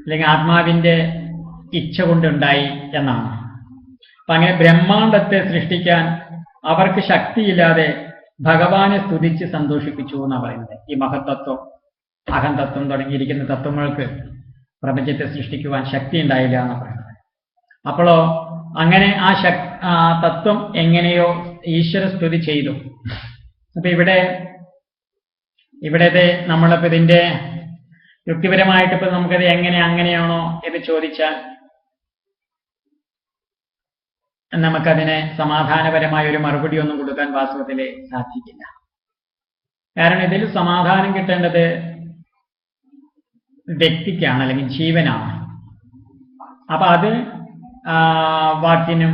അല്ലെങ്കിൽ ആത്മാവിന്റെ ഇച്ഛ കൊണ്ടുണ്ടായി എന്നാണ്. അപ്പൊ അങ്ങനെ ബ്രഹ്മാണ്ടത്തെ സൃഷ്ടിക്കാൻ അവർക്ക് ശക്തിയില്ലാതെ ഭഗവാനെ സ്തുതിച്ച് സന്തോഷിപ്പിച്ചു എന്നാണ് പറയുന്നത്. ഈ മഹത്തത്വം, അഹന്തത്വം തുടങ്ങിയിരിക്കുന്ന തത്വങ്ങൾക്ക് പ്രപഞ്ചത്തെ സൃഷ്ടിക്കുവാൻ ശക്തി ഉണ്ടായില്ല എന്നാണ് പറയുന്നത്. അപ്പോഴോ അങ്ങനെ ആ തത്വം എങ്ങനെയോ ഈശ്വര സ്തുതി ചെയ്തു. അപ്പൊ ഇവിടത്തെ നമ്മളിപ്പോ ഇതിന്റെ യുക്തിപരമായിട്ട് ഇപ്പൊ നമുക്കത് അങ്ങനെയാണോ എന്ന് ചോദിച്ചാൽ നമുക്കതിനെ സമാധാനപരമായ ഒരു മറുപടി ഒന്നും കൊടുക്കാൻ വാസ്തവത്തിൽ സാധിക്കില്ല. കാരണം ഇതിൽ സമാധാനം കിട്ടേണ്ടത് വ്യക്തിക്കാണ്, അല്ലെങ്കിൽ ജീവനാണ്. അപ്പൊ അത് വാക്കിനും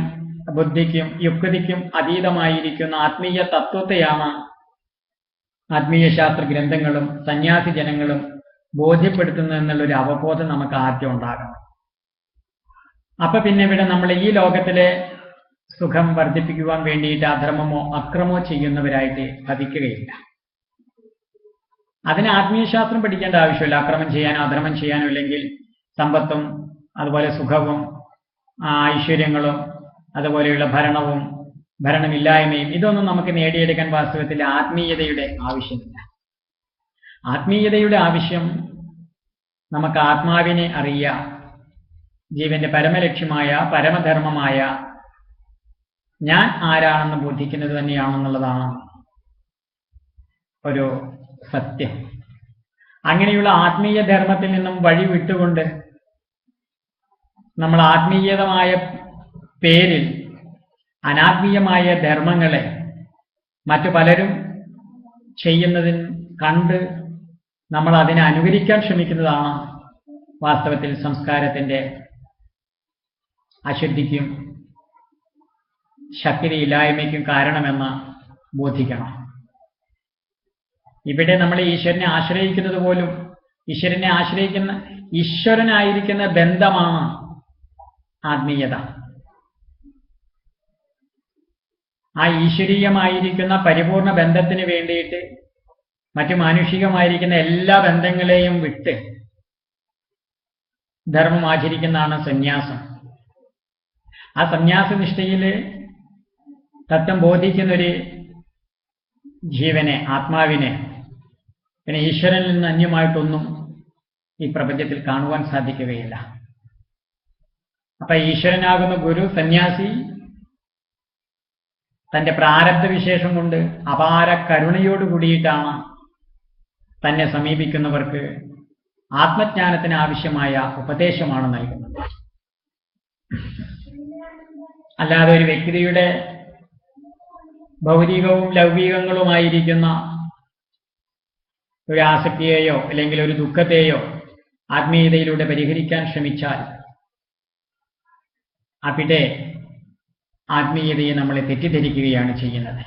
ബുദ്ധിക്കും യുക്തിക്കും അതീതമായിരിക്കുന്ന ആത്മീയ തത്വത്തെയാണ് ആത്മീയ ശാസ്ത്ര ഗ്രന്ഥങ്ങളും സന്യാസി ജനങ്ങളും ബോധ്യപ്പെടുത്തുന്നത് എന്നുള്ളൊരു അവബോധം നമുക്ക് ആദ്യം ഉണ്ടാകണം. അപ്പൊ പിന്നെ ഇവിടെ നമ്മൾ ഈ ലോകത്തിലെ സുഖം വർദ്ധിപ്പിക്കുവാൻ വേണ്ടിയിട്ട് അധർമ്മമോ അക്രമോ ചെയ്യുന്നവരായിട്ട് ഭവിക്കുകയില്ല. അതിന് ആത്മീയശാസ്ത്രം പഠിക്കേണ്ട ആവശ്യമില്ല. അക്രമം ചെയ്യാനോ അധർമ്മം ചെയ്യാനോ ഇല്ലെങ്കിൽ സമ്പത്തും അതുപോലെ സുഖവും ഐശ്വര്യങ്ങളും അതുപോലെയുള്ള ഭരണമില്ലായ്മയും ഇതൊന്നും നമുക്ക് നേടിയെടുക്കാൻ വാസ്തവത്തിൽ ആത്മീയതയുടെ ആവശ്യമില്ല. ആത്മീയതയുടെ ആവശ്യം നമുക്ക് ആത്മാവിനെ അറിയാം, ജീവന്റെ പരമലക്ഷ്യമായ പരമധർമ്മമായ ഞാൻ ആരാണെന്ന് ബോധിക്കുന്നത് തന്നെയാണെന്നുള്ളതാണ് ഒരു സത്യം. അങ്ങനെയുള്ള ആത്മീയ ധർമ്മത്തിൽ നിന്നും വഴി വിട്ടുകൊണ്ട് നമ്മൾ ആത്മീയതമായ പേരിൽ അനാത്മീയമായ ധർമ്മങ്ങളെ മറ്റു പലരും ചെയ്യുന്നതിന് കണ്ട് നമ്മൾ അതിനെ അനുകരിക്കാൻ ശ്രമിക്കുന്നതാണ് വാസ്തവത്തിൽ സംസ്കാരത്തിന്റെ അശുദ്ധിക്കും ശക്തിയില്ലായ്മയ്ക്കും കാരണമെന്ന് ബോധിക്കണം. ഇവിടെ നമ്മൾ ഈശ്വരനെ ആശ്രയിക്കുന്നത് പോലും ഈശ്വരനായിരിക്കുന്ന ബന്ധമാണ് ആത്മീയത. ആ ഈശ്വരീയമായിരിക്കുന്ന പരിപൂർണ ബന്ധത്തിന് വേണ്ടിയിട്ട് മറ്റു മാനുഷികമായിരിക്കുന്ന എല്ലാ ബന്ധങ്ങളെയും വിട്ട് ധർമ്മം ആചരിക്കുന്നതാണ് സന്യാസം. ആ സന്യാസ നിഷ്ഠയിൽ തത്വം ബോധിക്കുന്നൊരു ജീവനെ, ആത്മാവിനെ, പിന്നെ ഈശ്വരനിൽ നിന്ന് അന്യമായിട്ടൊന്നും ഈ പ്രപഞ്ചത്തിൽ കാണുവാൻ സാധിക്കുകയില്ല. അപ്പൊ ഈശ്വരനാകുന്ന ഗുരു, സന്യാസി തന്റെ പ്രാരബ്ധ വിശേഷം കൊണ്ട് അപാര കരുണയോട് കൂടിയിട്ടാണ് തന്നെ സമീപിക്കുന്നവർക്ക് ആത്മജ്ഞാനത്തിന് ആവശ്യമായ ഉപദേശമാണ് നൽകുന്നത്. അല്ലാതെ ഒരു വ്യക്തിയുടെ ഭൗതികവും ലൗകികങ്ങളുമായിരിക്കുന്ന ഒരു ആസക്തിയെയോ അല്ലെങ്കിൽ ഒരു ദുഃഖത്തെയോ ആത്മീയതയിലൂടെ പരിഹരിക്കാൻ ശ്രമിച്ചാൽ അവിടെ ആത്മീയതയെ നമ്മളെ തെറ്റിദ്ധരിക്കുകയാണ് ചെയ്യുന്നത്.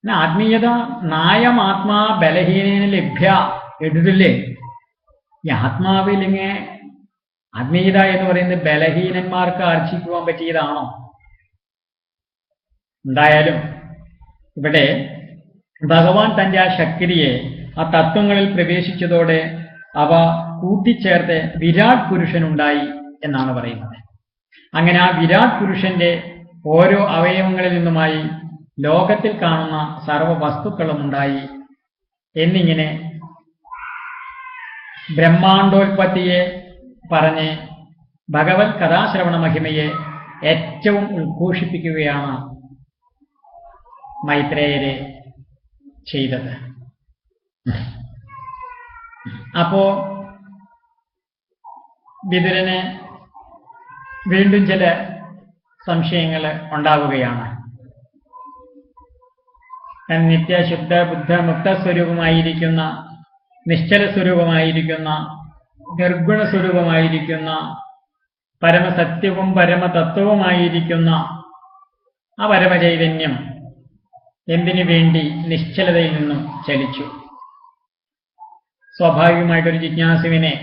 ആത്മീയത നായം ആത്മാ ബലഹീനേന ലഭ്യ എഴുതില്ലേ. ഈ ആത്മാവിലിങ്ങെ ആത്മീയത എന്ന് പറയുന്നത് ബലഹീനന്മാർക്ക് ആർജിക്കുവാൻ പറ്റിയതാണോ? എന്തായാലും ഇവിടെ ഭഗവാൻ തന്റെ ആ ശക്തിയെ ആ തത്വങ്ങളിൽ പ്രവേശിച്ചതോടെ അവ കൂട്ടിച്ചേർത്ത് വിരാട് പുരുഷനുണ്ടായി എന്നാണ് പറയുന്നത്. അങ്ങനെ ആ വിരാട് പുരുഷന്റെ ഓരോ അവയവങ്ങളിൽ നിന്നുമായി ലോകത്തിൽ കാണുന്ന സർവ വസ്തുക്കളും ഉണ്ടായി എന്നിങ്ങനെ ബ്രഹ്മാണ്ടോൽപത്തിയെ പറഞ്ഞ് ഭഗവത് കഥാശ്രവണ മഹിമയെ ഏറ്റവും ഉദ്ഘോഷിപ്പിക്കുകയാണ് മൈത്രേയരെ ചെയ്തത്. അപ്പോ വിതുരന് വീണ്ടും ചില സംശയങ്ങൾ ഉണ്ടാവുകയാണ്. നിത്യശുദ്ധ ബുദ്ധ മുക്ത സ്വരൂപമായിരിക്കുന്ന, നിശ്ചല സ്വരൂപമായിരിക്കുന്ന, നിർഗുണ സ്വരൂപമായിരിക്കുന്ന, പരമസത്യവും പരമതത്വവുമായിരിക്കുന്ന ആ പരമചൈതന്യം എന്തിനു വേണ്ടി നിശ്ചലതയിൽ നിന്നും ചലിച്ചു? സ്വാഭാവികമായിട്ടൊരു ജിജ്ഞാസുവിനെ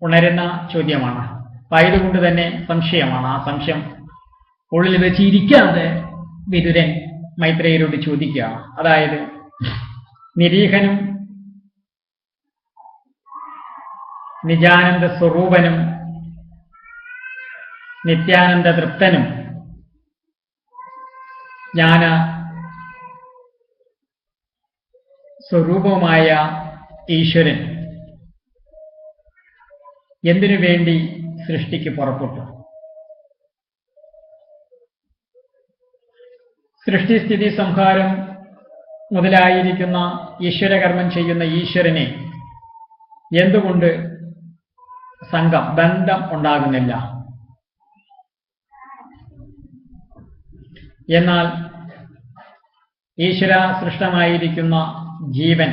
ഉണരുന്ന ചോദ്യമാണ്. ആയതുകൊണ്ട് തന്നെ സംശയമാണ്. ആ സംശയം ഉള്ളിൽ വെച്ചിരിക്കാതെ വിതുരൻ മൈത്രേയരോട് ചോദിക്കുകയാണ്. അതായത് നിരീഹനും നിജാനന്ദ സ്വരൂപനും നിത്യാനന്ദ തൃപ്തനും ജ്ഞാന സ്വരൂപമായ ഈശ്വരൻ എന്തിനു വേണ്ടി സൃഷ്ടിക്ക് പുറപ്പെട്ടു? സൃഷ്ടിസ്ഥിതി സംഹാരം മുതലായിരിക്കുന്ന ഈശ്വരകർമ്മം ചെയ്യുന്ന ഈശ്വരനെ എന്തുകൊണ്ട് ബന്ധം ഉണ്ടാകുന്നില്ല? എന്നാൽ ഈശ്വര സൃഷ്ടമായിരിക്കുന്ന ജീവൻ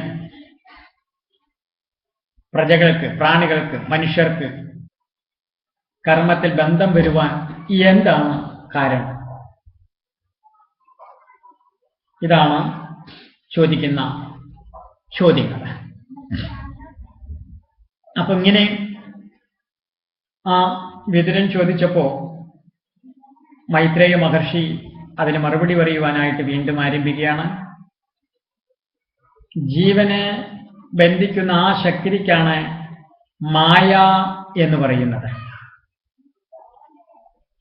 പ്രജകൾക്ക്, പ്രാണികൾക്ക്, മനുഷ്യർക്ക് കർമ്മത്തിൽ ബന്ധം വരുവാൻ എന്താണ് കാരണം? ഇതാണ് ചോദിക്കുന്ന ചോദ്യങ്ങൾ. അപ്പൊ ഇങ്ങനെ ആ വിതുരൻ ചോദിച്ചപ്പോ മൈത്രേയ മഹർഷി അതിന് മറുപടി പറയുവാനായിട്ട് വീണ്ടും ആരംഭിക്കുകയാണ്. ജീവനെ ബന്ധിക്കുന്ന ആ ശക്തിക്കാണ് മായ എന്ന് പറയുന്നത്.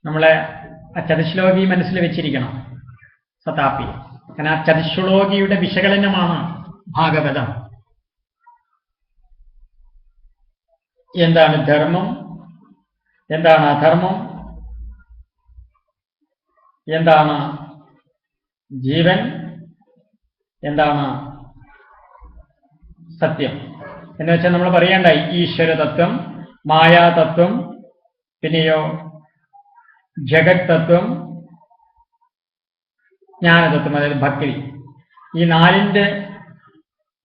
നമ്മളെ ആ ചതുശ്ലോകി മനസ്സിൽ വെച്ചിരിക്കണം, സതാപി. കാരണം ആ ചതുശ്ലോകിയുടെ വിശകലനമാണ് ഭാഗവതം. എന്താണ് ധർമ്മം, എന്താണ് അധർമ്മം, എന്താണ് ജീവൻ, എന്താണ് സത്യം എന്ന് വെച്ചാൽ നമ്മൾ പറയേണ്ടായി ഈശ്വരതത്വം, മായാതത്വം, പിന്നെയോ ജഗത് തത്വം, ജ്ഞാനതത്വം, അതായത് ഭക്തി.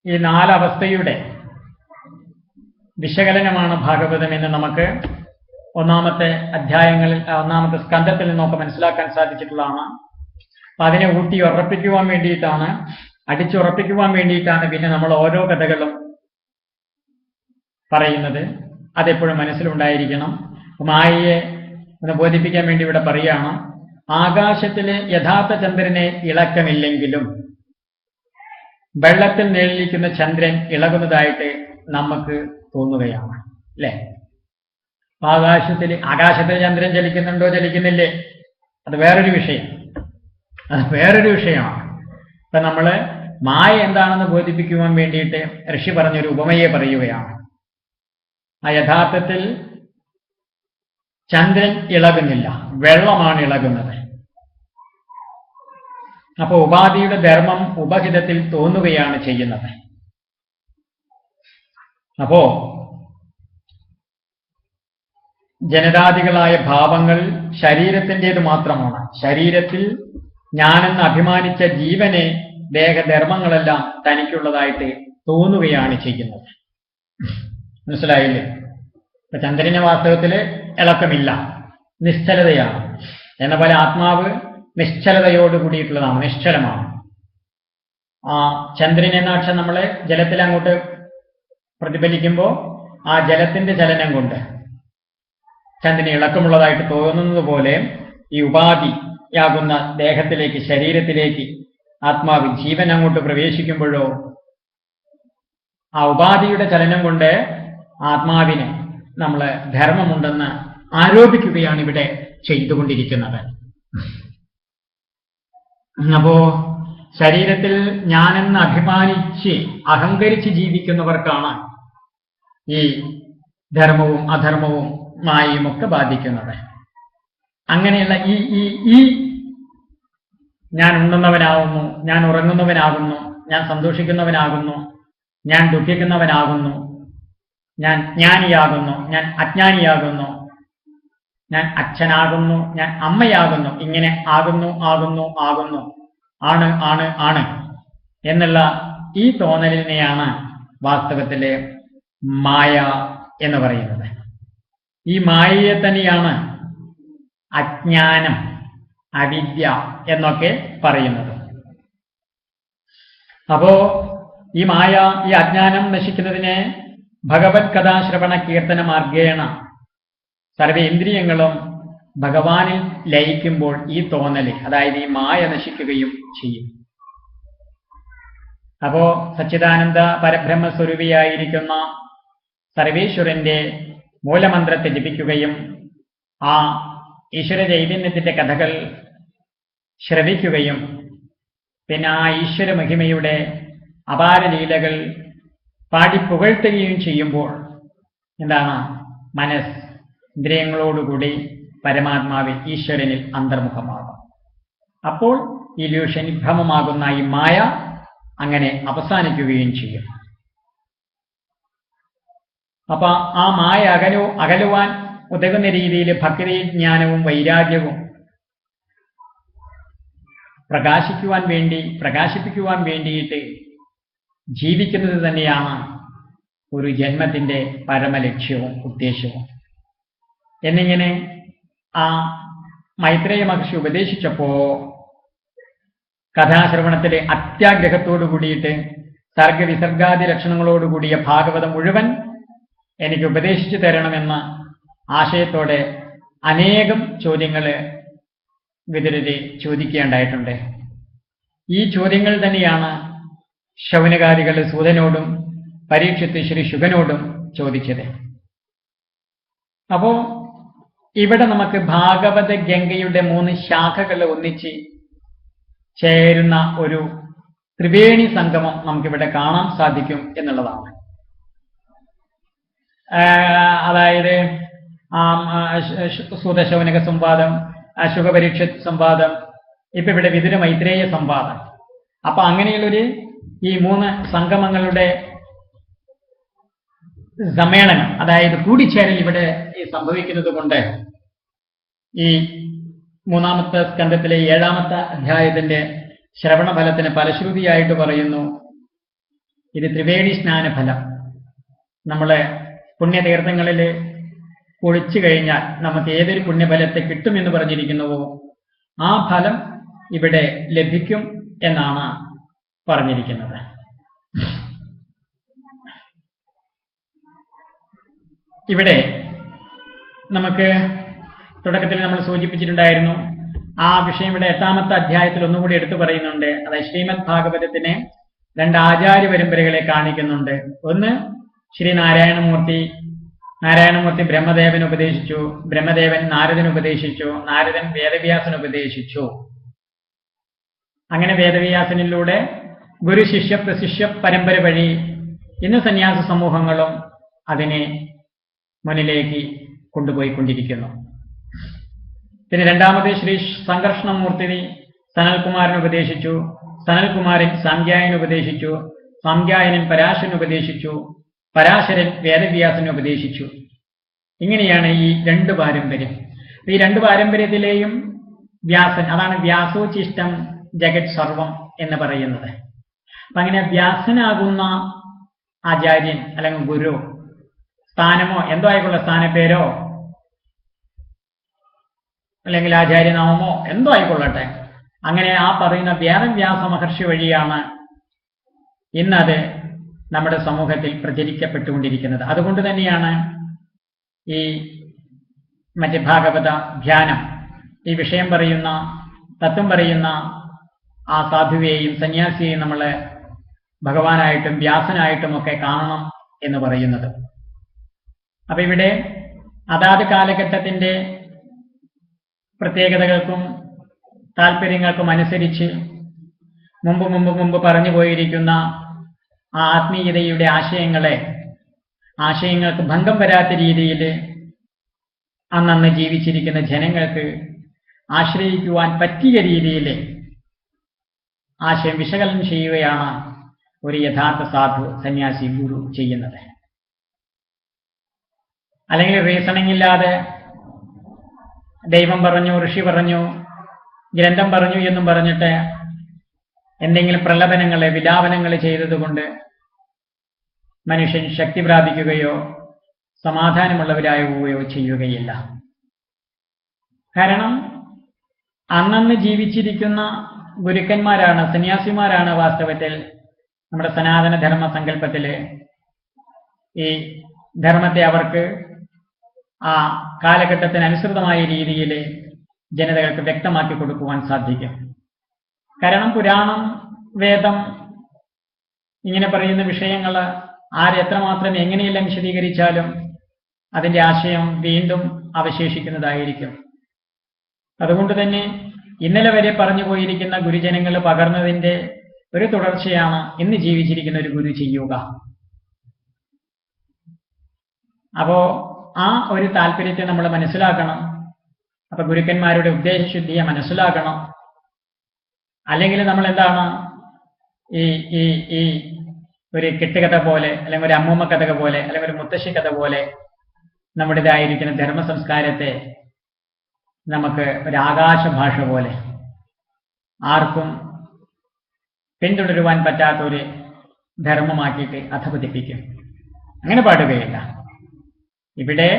ഈ നാലവസ്ഥയുടെ വിശകലനമാണ് ഭാഗവതം എന്ന് നമുക്ക് ഒന്നാമത്തെ അധ്യായങ്ങളിൽ, ഒന്നാമത്തെ സ്കന്ധത്തിൽ നിന്നൊക്കെ മനസ്സിലാക്കാൻ സാധിച്ചിട്ടുള്ളതാണ്. അപ്പൊ അതിനെ ഉറപ്പിക്കുവാൻ വേണ്ടിയിട്ടാണ്, അടിച്ചുറപ്പിക്കുവാൻ വേണ്ടിയിട്ടാണ് പിന്നെ നമ്മൾ ഓരോ കഥകളും പറയുന്നത്. അതെപ്പോഴും മനസ്സിലുണ്ടായിരിക്കണം. മായയെ ഒന്ന് ബോധിപ്പിക്കാൻ വേണ്ടി ഇവിടെ പറയുകയാണ്. ആകാശത്തിലെ യഥാർത്ഥ ചന്ദ്രനെ ഇളക്കമില്ലെങ്കിലും വെള്ളത്തിൽ നിഴലിക്കുന്ന ചന്ദ്രൻ ഇളകുന്നതായിട്ട് നമുക്ക് തോന്നുകയാണ്, അല്ലേ? ആകാശത്തിൽ ചന്ദ്രൻ ചലിക്കുന്നുണ്ടോ, ചലിക്കുന്നില്ലേ, അത് വേറൊരു വിഷയം, അത് വേറൊരു വിഷയമാണ്. ഇപ്പൊ നമ്മള് മായ എന്താണെന്ന് ബോധിപ്പിക്കുവാൻ വേണ്ടിയിട്ട് ഋഷി പറഞ്ഞൊരു ഉപമയെ പറയുകയാണ്. ആ യഥാർത്ഥത്തിൽ ചന്ദ്രൻ ഇളകുന്നില്ല, വെള്ളമാണ് ഇളകുന്നത്. അപ്പൊ ഉപാധിയുടെ ധർമ്മം ഉപഹിതത്തിൽ തോന്നുകയാണ് ചെയ്യുന്നത്. അപ്പോ ജനതാദികളായ ഭാവങ്ങൾ ശരീരത്തിൻ്റെത് മാത്രമാണ്. ശരീരത്തിൽ ഞാനെന്ന് അഭിമാനിച്ച ജീവനെ ദേഹധർമ്മങ്ങളെല്ലാം തനിക്കുള്ളതായിട്ട് തോന്നുകയാണ് ചെയ്യുന്നത്. മനസ്സിലായില്ലേ? ഇപ്പൊ ചന്ദ്രന് വാസ്തവത്തില് ഇളക്കമില്ല, നിശ്ചലതയാണ്. എന്ന പോലെ ആത്മാവ് നിശ്ചലതയോട് കൂടിയിട്ടുള്ളതാണ്, നിശ്ചലമാണ്. ആ ചന്ദ്രൻ എന്ന അക്ഷരം നമ്മള് ജലത്തിൽ അങ്ങോട്ട് പ്രതിഫലിക്കുമ്പോൾ ആ ജലത്തിന്റെ ചലനം കൊണ്ട് ചന്ദ്രന് ഇളക്കമുള്ളതായിട്ട് തോന്നുന്നത് പോലെ ഈ ഉപാധിയാകുന്ന ദേഹത്തിലേക്ക്, ശരീരത്തിലേക്ക് ആത്മാവ് ജീവൻ അങ്ങോട്ട് പ്രവേശിക്കുമ്പോഴോ ആ ഉപാധിയുടെ ചലനം കൊണ്ട് ആത്മാവിന് നമ്മള് ധർമ്മമുണ്ടെന്ന് ആരോപിക്കുകയാണ് ഇവിടെ ചെയ്തുകൊണ്ടിരിക്കുന്നത്. അപ്പോ ശരീരത്തിൽ ഞാനെന്ന് അഭിമാനിച്ച് അഹങ്കരിച്ച് ജീവിക്കുന്നവർക്കാണ് ഈ ധർമ്മവും അധർമ്മവും മായയും ഒക്കെ ബാധിക്കുന്നത്. അങ്ങനെയുള്ള ഈ ഞാൻ ഉണ്ണുന്നവനാകുന്നു, ഞാൻ ഉറങ്ങുന്നവനാകുന്നു, ഞാൻ സന്തോഷിക്കുന്നവനാകുന്നു, ഞാൻ ദുഃഖിക്കുന്നവനാകുന്നു, ഞാൻ ജ്ഞാനിയാകുന്നു, ഞാൻ അജ്ഞാനിയാകുന്നു, ഞാൻ അച്ഛനാകുന്നു, ഞാൻ അമ്മയാകുന്നു, ഇങ്ങനെ ആകുന്നു ആകുന്നു ആകുന്നു, ആണ് ആണ് ആണ് എന്നുള്ള ഈ തോന്നലിനെയാണ് വാസ്തവത്തിലെ മായ എന്ന് പറയുന്നത്. ഈ മായയെ തന്നെയാണ് അജ്ഞാനം, അവിദ്യ എന്നൊക്കെ പറയുന്നത്. അപ്പോ ഈ മായ, ഈ അജ്ഞാനം നശിക്കുന്നതിനെ ഭഗവത് കഥാശ്രവണ കീർത്തന മാർഗേണ സർവേന്ദ്രിയങ്ങളും ഭഗവാനിൽ ലയിക്കുമ്പോൾ ഈ തോന്നല്, അതായത് ഈ മായ നശിക്കുകയും ചെയ്യും. അപ്പോ സച്ചിദാനന്ദ പരബ്രഹ്മസ്വരൂപിയായിരിക്കുന്ന സർവേശ്വരന്റെ മൂലമന്ത്രത്തെ ജപിക്കുകയും ആ ഈശ്വര ചൈതന്യത്തിന്റെ കഥകൾ ശ്രവിക്കുകയും പിന്നെ ആ ഈശ്വര മഹിമയുടെ അപാരലീലകൾ പാടിപ്പുകഴ്ത്തുകയും ചെയ്യുമ്പോൾ എന്താണ്? മനസ്സ് ഇന്ദ്രിയങ്ങളോടുകൂടി പരമാത്മാവിൽ ഈശ്വരനിൽ അന്തർമുഖമാകും. അപ്പോൾ ഇല്യൂഷൻ, ഭ്രമമാകുന്ന ഈ മായ അങ്ങനെ അവസാനിക്കുകയും ചെയ്യും. അപ്പൊ ആ മായ അകലുവാൻ ഉതകുന്ന രീതിയിൽ ഭക്തി, ജ്ഞാനവും വൈരാഗ്യവും പ്രകാശിപ്പിക്കുവാൻ വേണ്ടിയിട്ട് ജീവിക്കുന്നത് തന്നെയാണ് ഒരു ജന്മത്തിന്റെ പരമലക്ഷ്യവും ഉദ്ദേശവും. എന്നിങ്ങനെ ആ മൈത്രേയ മഹർഷി ഉപദേശിച്ചപ്പോ കഥാശ്രവണത്തിലെ അത്യാഗ്രഹത്തോടു കൂടിയിട്ട് സർഗവിസർഗാദി ലക്ഷണങ്ങളോടുകൂടിയ ഭാഗവതം മുഴുവൻ എനിക്ക് ഉപദേശിച്ചു തരണമെന്ന ആശയത്തോടെ അനേകം ചോദ്യങ്ങൾ വിതുരര് ചോദിക്കുകയുണ്ടായിട്ടുണ്ട്. ഈ ചോദ്യങ്ങൾ തന്നെയാണ് ശൗനകാദികൾ സൂതനോടും പരീക്ഷത്ത് ശ്രീ ശുഗനോടും ചോദിച്ചത്. അപ്പോ ഇവിടെ നമുക്ക് ഭാഗവത ഗംഗയുടെ 3 ശാഖകൾ ഒന്നിച്ച് ചേരുന്ന ഒരു ത്രിവേണി സംഗമം നമുക്കിവിടെ കാണാൻ സാധിക്കും എന്നുള്ളതാണ്. അതായത് സൂതശൗനക സംവാദം, ശുഗപരീക്ഷത്ത് സംവാദം, ഇപ്പൊ ഇവിടെ വിതുര മൈത്രേയ സംവാദം. അപ്പൊ അങ്ങനെയുള്ളൊരു ഈ 3 സംഗമങ്ങളുടെ സമ്മേളനം, അതായത് കൂടിച്ചേരൽ ഇവിടെ സംഭവിക്കുന്നത് കൊണ്ട് ഈ 3-ാമത്തെ സ്കന്ധത്തിലെ 7-ാമത്തെ അധ്യായത്തിന്റെ ശ്രവണഫലത്തിന് ഫലശ്രുതിയായിട്ട് പറയുന്നു ഇത് ത്രിവേണി സ്നാനഫലം. നമ്മളെ പുണ്യതീർത്ഥങ്ങളിൽ കുളിച്ചു കഴിഞ്ഞാൽ നമുക്ക് ഏതൊരു പുണ്യഫലത്തെ കിട്ടുമെന്ന് പറഞ്ഞിരിക്കുന്നുവോ ആ ഫലം ഇവിടെ ലഭിക്കും എന്നാണ് പറഞ്ഞിരിക്കുന്നത്. ഇവിടെ നമുക്ക് തുടക്കത്തിൽ നമ്മൾ സൂചിപ്പിച്ചിട്ടുണ്ടായിരുന്നു. ആ വിഷയം ഇവിടെ 8-ാമത്തെ അധ്യായത്തിൽ ഒന്നുകൂടി എടുത്തു പറയുന്നുണ്ട്. അതായത് ശ്രീമദ് ഭാഗവതത്തിന് 2 ആചാര്യ പരമ്പരകളെ കാണിക്കുന്നുണ്ട്. ഒന്ന് ശ്രീ നാരായണമൂർത്തി ബ്രഹ്മദേവന് ഉപദേശിച്ചു, ബ്രഹ്മദേവൻ നാരദന് ഉപദേശിച്ചു, നാരദൻ വേദവ്യാസന് ഉപദേശിച്ചു. അങ്ങനെ വേദവ്യാസനിലൂടെ ഗുരു ശിഷ്യ പ്രശിഷ്യ പരമ്പര വഴി ഇന്ന് സന്യാസ സമൂഹങ്ങളും അതിനെ മുന്നിലേക്ക് കൊണ്ടുപോയിക്കൊണ്ടിരിക്കുന്നു. പിന്നെ രണ്ടാമത് ശ്രീ സംകർഷണമൂർത്തി സനൽകുമാരൻ ഉപദേശിച്ചു, സനൽകുമാരൻ സാംഖ്യായൻ ഉപദേശിച്ചു, സാംഖ്യായനൻ പരാശരൻ ഉപദേശിച്ചു, പരാശരൻ വേദവ്യാസന് ഉപദേശിച്ചു. ഇങ്ങനെയാണ് ഈ രണ്ട് പാരമ്പര്യം. ഈ രണ്ട് പാരമ്പര്യത്തിലെയും വ്യാസൻ, അതാണ് വ്യാസോചിഷ്ടം ജഗത് സർവം എന്ന് പറയുന്നത്. അപ്പൊ അങ്ങനെ വ്യാസനാകുന്ന ആചാര്യൻ അല്ലെങ്കിൽ ഗുരു, സ്ഥാനമോ എന്തോ ആയിക്കൊള്ള സ്ഥാനപ്പേരോ അല്ലെങ്കിൽ ആചാര്യനാമമോ എന്തോ ആയിക്കൊള്ളട്ടെ, അങ്ങനെ ആ പറയുന്ന വേദവ്യാസ മഹർഷി വഴിയാണ് ഇന്നത് നമ്മുടെ സമൂഹത്തിൽ പ്രചരിക്കപ്പെട്ടുകൊണ്ടിരിക്കുന്നത്. അതുകൊണ്ട് തന്നെയാണ് ഈ മറ്റ് ഭാഗവത ധ്യാനം, ഈ വിഷയം പറയുന്ന, തത്വം പറയുന്ന ആ സാധുവേയും സന്യാസിയെയും നമ്മൾ ഭഗവാനായിട്ടും വ്യാസനായിട്ടും ഒക്കെ കാണണം എന്ന് പറയുന്നത്. അപ്പൊ ഇവിടെ അതാത് കാലഘട്ടത്തിന്റെ പ്രത്യേകതകൾക്കും താല്പര്യങ്ങൾക്കും അനുസരിച്ച് മുമ്പ് പറഞ്ഞു പോയിരിക്കുന്ന ആ ആത്മീയതയുടെ ആശയങ്ങൾക്ക് ഭംഗം വരാത്ത രീതിയിൽ അന്നന്ന് ജീവിച്ചിരിക്കുന്ന ജനങ്ങൾക്ക് ആശ്രയിക്കുവാൻ പറ്റിയ രീതിയിൽ ആശയം വിശകലനം ചെയ്യുകയാണ് ഒരു യഥാർത്ഥ സാധു സന്യാസി ഗുരു ചെയ്യുന്നത്. അല്ലെങ്കിൽ റീസണിംഗ് ഇല്ലാതെ ദൈവം പറഞ്ഞു, ഋഷി പറഞ്ഞു, ഗ്രന്ഥം പറഞ്ഞു എന്നും പറഞ്ഞിട്ട് എന്തെങ്കിലും പ്രലപനങ്ങളെ വിലാപനങ്ങൾ ചെയ്തതുകൊണ്ട് മനുഷ്യൻ ശക്തി പ്രാപിക്കുകയോ സമാധാനമുള്ളവരാകുകയോ ചെയ്യുകയില്ല. കാരണം അന്നന്ന് ജീവിച്ചിരിക്കുന്ന ഗുരുക്കന്മാരാണ്, സന്യാസിമാരാണ് വാസ്തവത്തിൽ നമ്മുടെ സനാതന ധർമ്മ സങ്കല്പത്തില് ഈ ധർമ്മത്തെ അവർക്ക് ആ കാലഘട്ടത്തിന് അനുസൃതമായ രീതിയിൽ ജനതകൾക്ക് വ്യക്തമാക്കി കൊടുക്കുവാൻ സാധിക്കും. കാരണം പുരാണം, വേദം ഇങ്ങനെ പറയുന്ന വിഷയങ്ങൾ ആരെത്രമാത്രം എങ്ങനെയെല്ലാം വിശദീകരിച്ചാലും അതിൻ്റെ ആശയം വീണ്ടും അവശേഷിക്കുന്നതായിരിക്കും. അതുകൊണ്ട് തന്നെ ഇന്നലെ വരെ പറഞ്ഞു പോയിരിക്കുന്ന ഗുരുജനങ്ങൾ പകർന്നതിൻ്റെ ഒരു തുടർച്ചയാണ് ഇന്ന് ജീവിച്ചിരിക്കുന്ന ഒരു ഗുരു ചെയ്യുക. അപ്പോ ആ ഒരു താല്പര്യത്തെ നമ്മൾ മനസ്സിലാക്കണം. അപ്പൊ ഗുരുക്കന്മാരുടെ ഉദ്ദേശശുദ്ധിയെ മനസ്സിലാക്കണം. അല്ലെങ്കിൽ നമ്മൾ എന്താണ് ഈ ഒരു കെട്ടുകഥ പോലെ, അല്ലെങ്കിൽ ഒരു അമ്മൂമ്മ കഥ പോലെ, അല്ലെങ്കിൽ ഒരു മുത്തശ്ശി കഥ പോലെ നമ്മുടേതായിരിക്കുന്ന ധർമ്മ സംസ്കാരത്തെ നമുക്ക് ഒരു ആകാശ ഭാഷ പോലെ ആർക്കും പിന്തുടരുവാൻ പറ്റാത്ത ഒരു ധർമ്മമാക്കിയിട്ട് അധപതിപ്പിക്കും. അങ്ങനെ പാടുകയില്ല. ഇവിടെ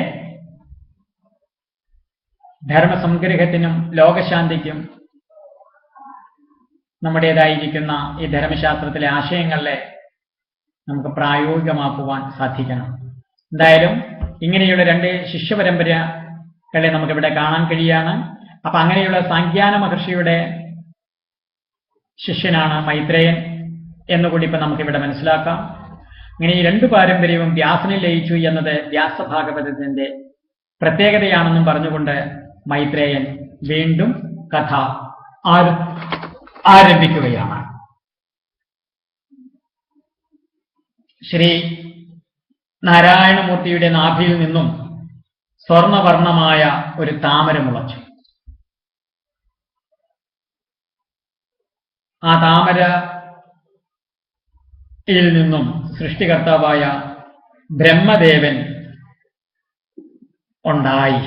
ധർമ്മസംഗ്രഹത്തിനും ലോകശാന്തിക്കും നമ്മുടേതായിരിക്കുന്ന ഈ ധർമ്മശാസ്ത്രത്തിലെ ആശയങ്ങളെ നമുക്ക് പ്രായോഗികമാക്കുവാൻ സാധിക്കണം. എന്തായാലും ഇങ്ങനെയുള്ള രണ്ട് ശിഷ്യപരമ്പരകളെ നമുക്കിവിടെ കാണാൻ കഴിയാണ്. അപ്പൊ അങ്ങനെയുള്ള സാംഖ്യാന മഹർഷിയുടെ ശിഷ്യനാണ് മൈത്രേയൻ എന്നുകൂടി ഇപ്പൊ നമുക്കിവിടെ മനസ്സിലാക്കാം. ഇങ്ങനെ ഈ രണ്ട് പാരമ്പര്യവും വ്യാസനിൽ ലയിച്ചു എന്നത് വ്യാസഭാഗവതത്തിന്റെ പ്രത്യേകതയാണെന്നും പറഞ്ഞുകൊണ്ട് മൈത്രേയൻ വീണ്ടും കഥ ആരംഭിക്കുകയാണ്. ശ്രീ നാരായണമൂർത്തിയുടെ നാഭിയിൽ നിന്നും സ്വർണവർണ്ണമായ ഒരു താമര മുളച്ചു. ആ താമരയിൽ നിന്നും സൃഷ്ടികർത്താവായ ബ്രഹ്മദേവൻ ഉണ്ടായി.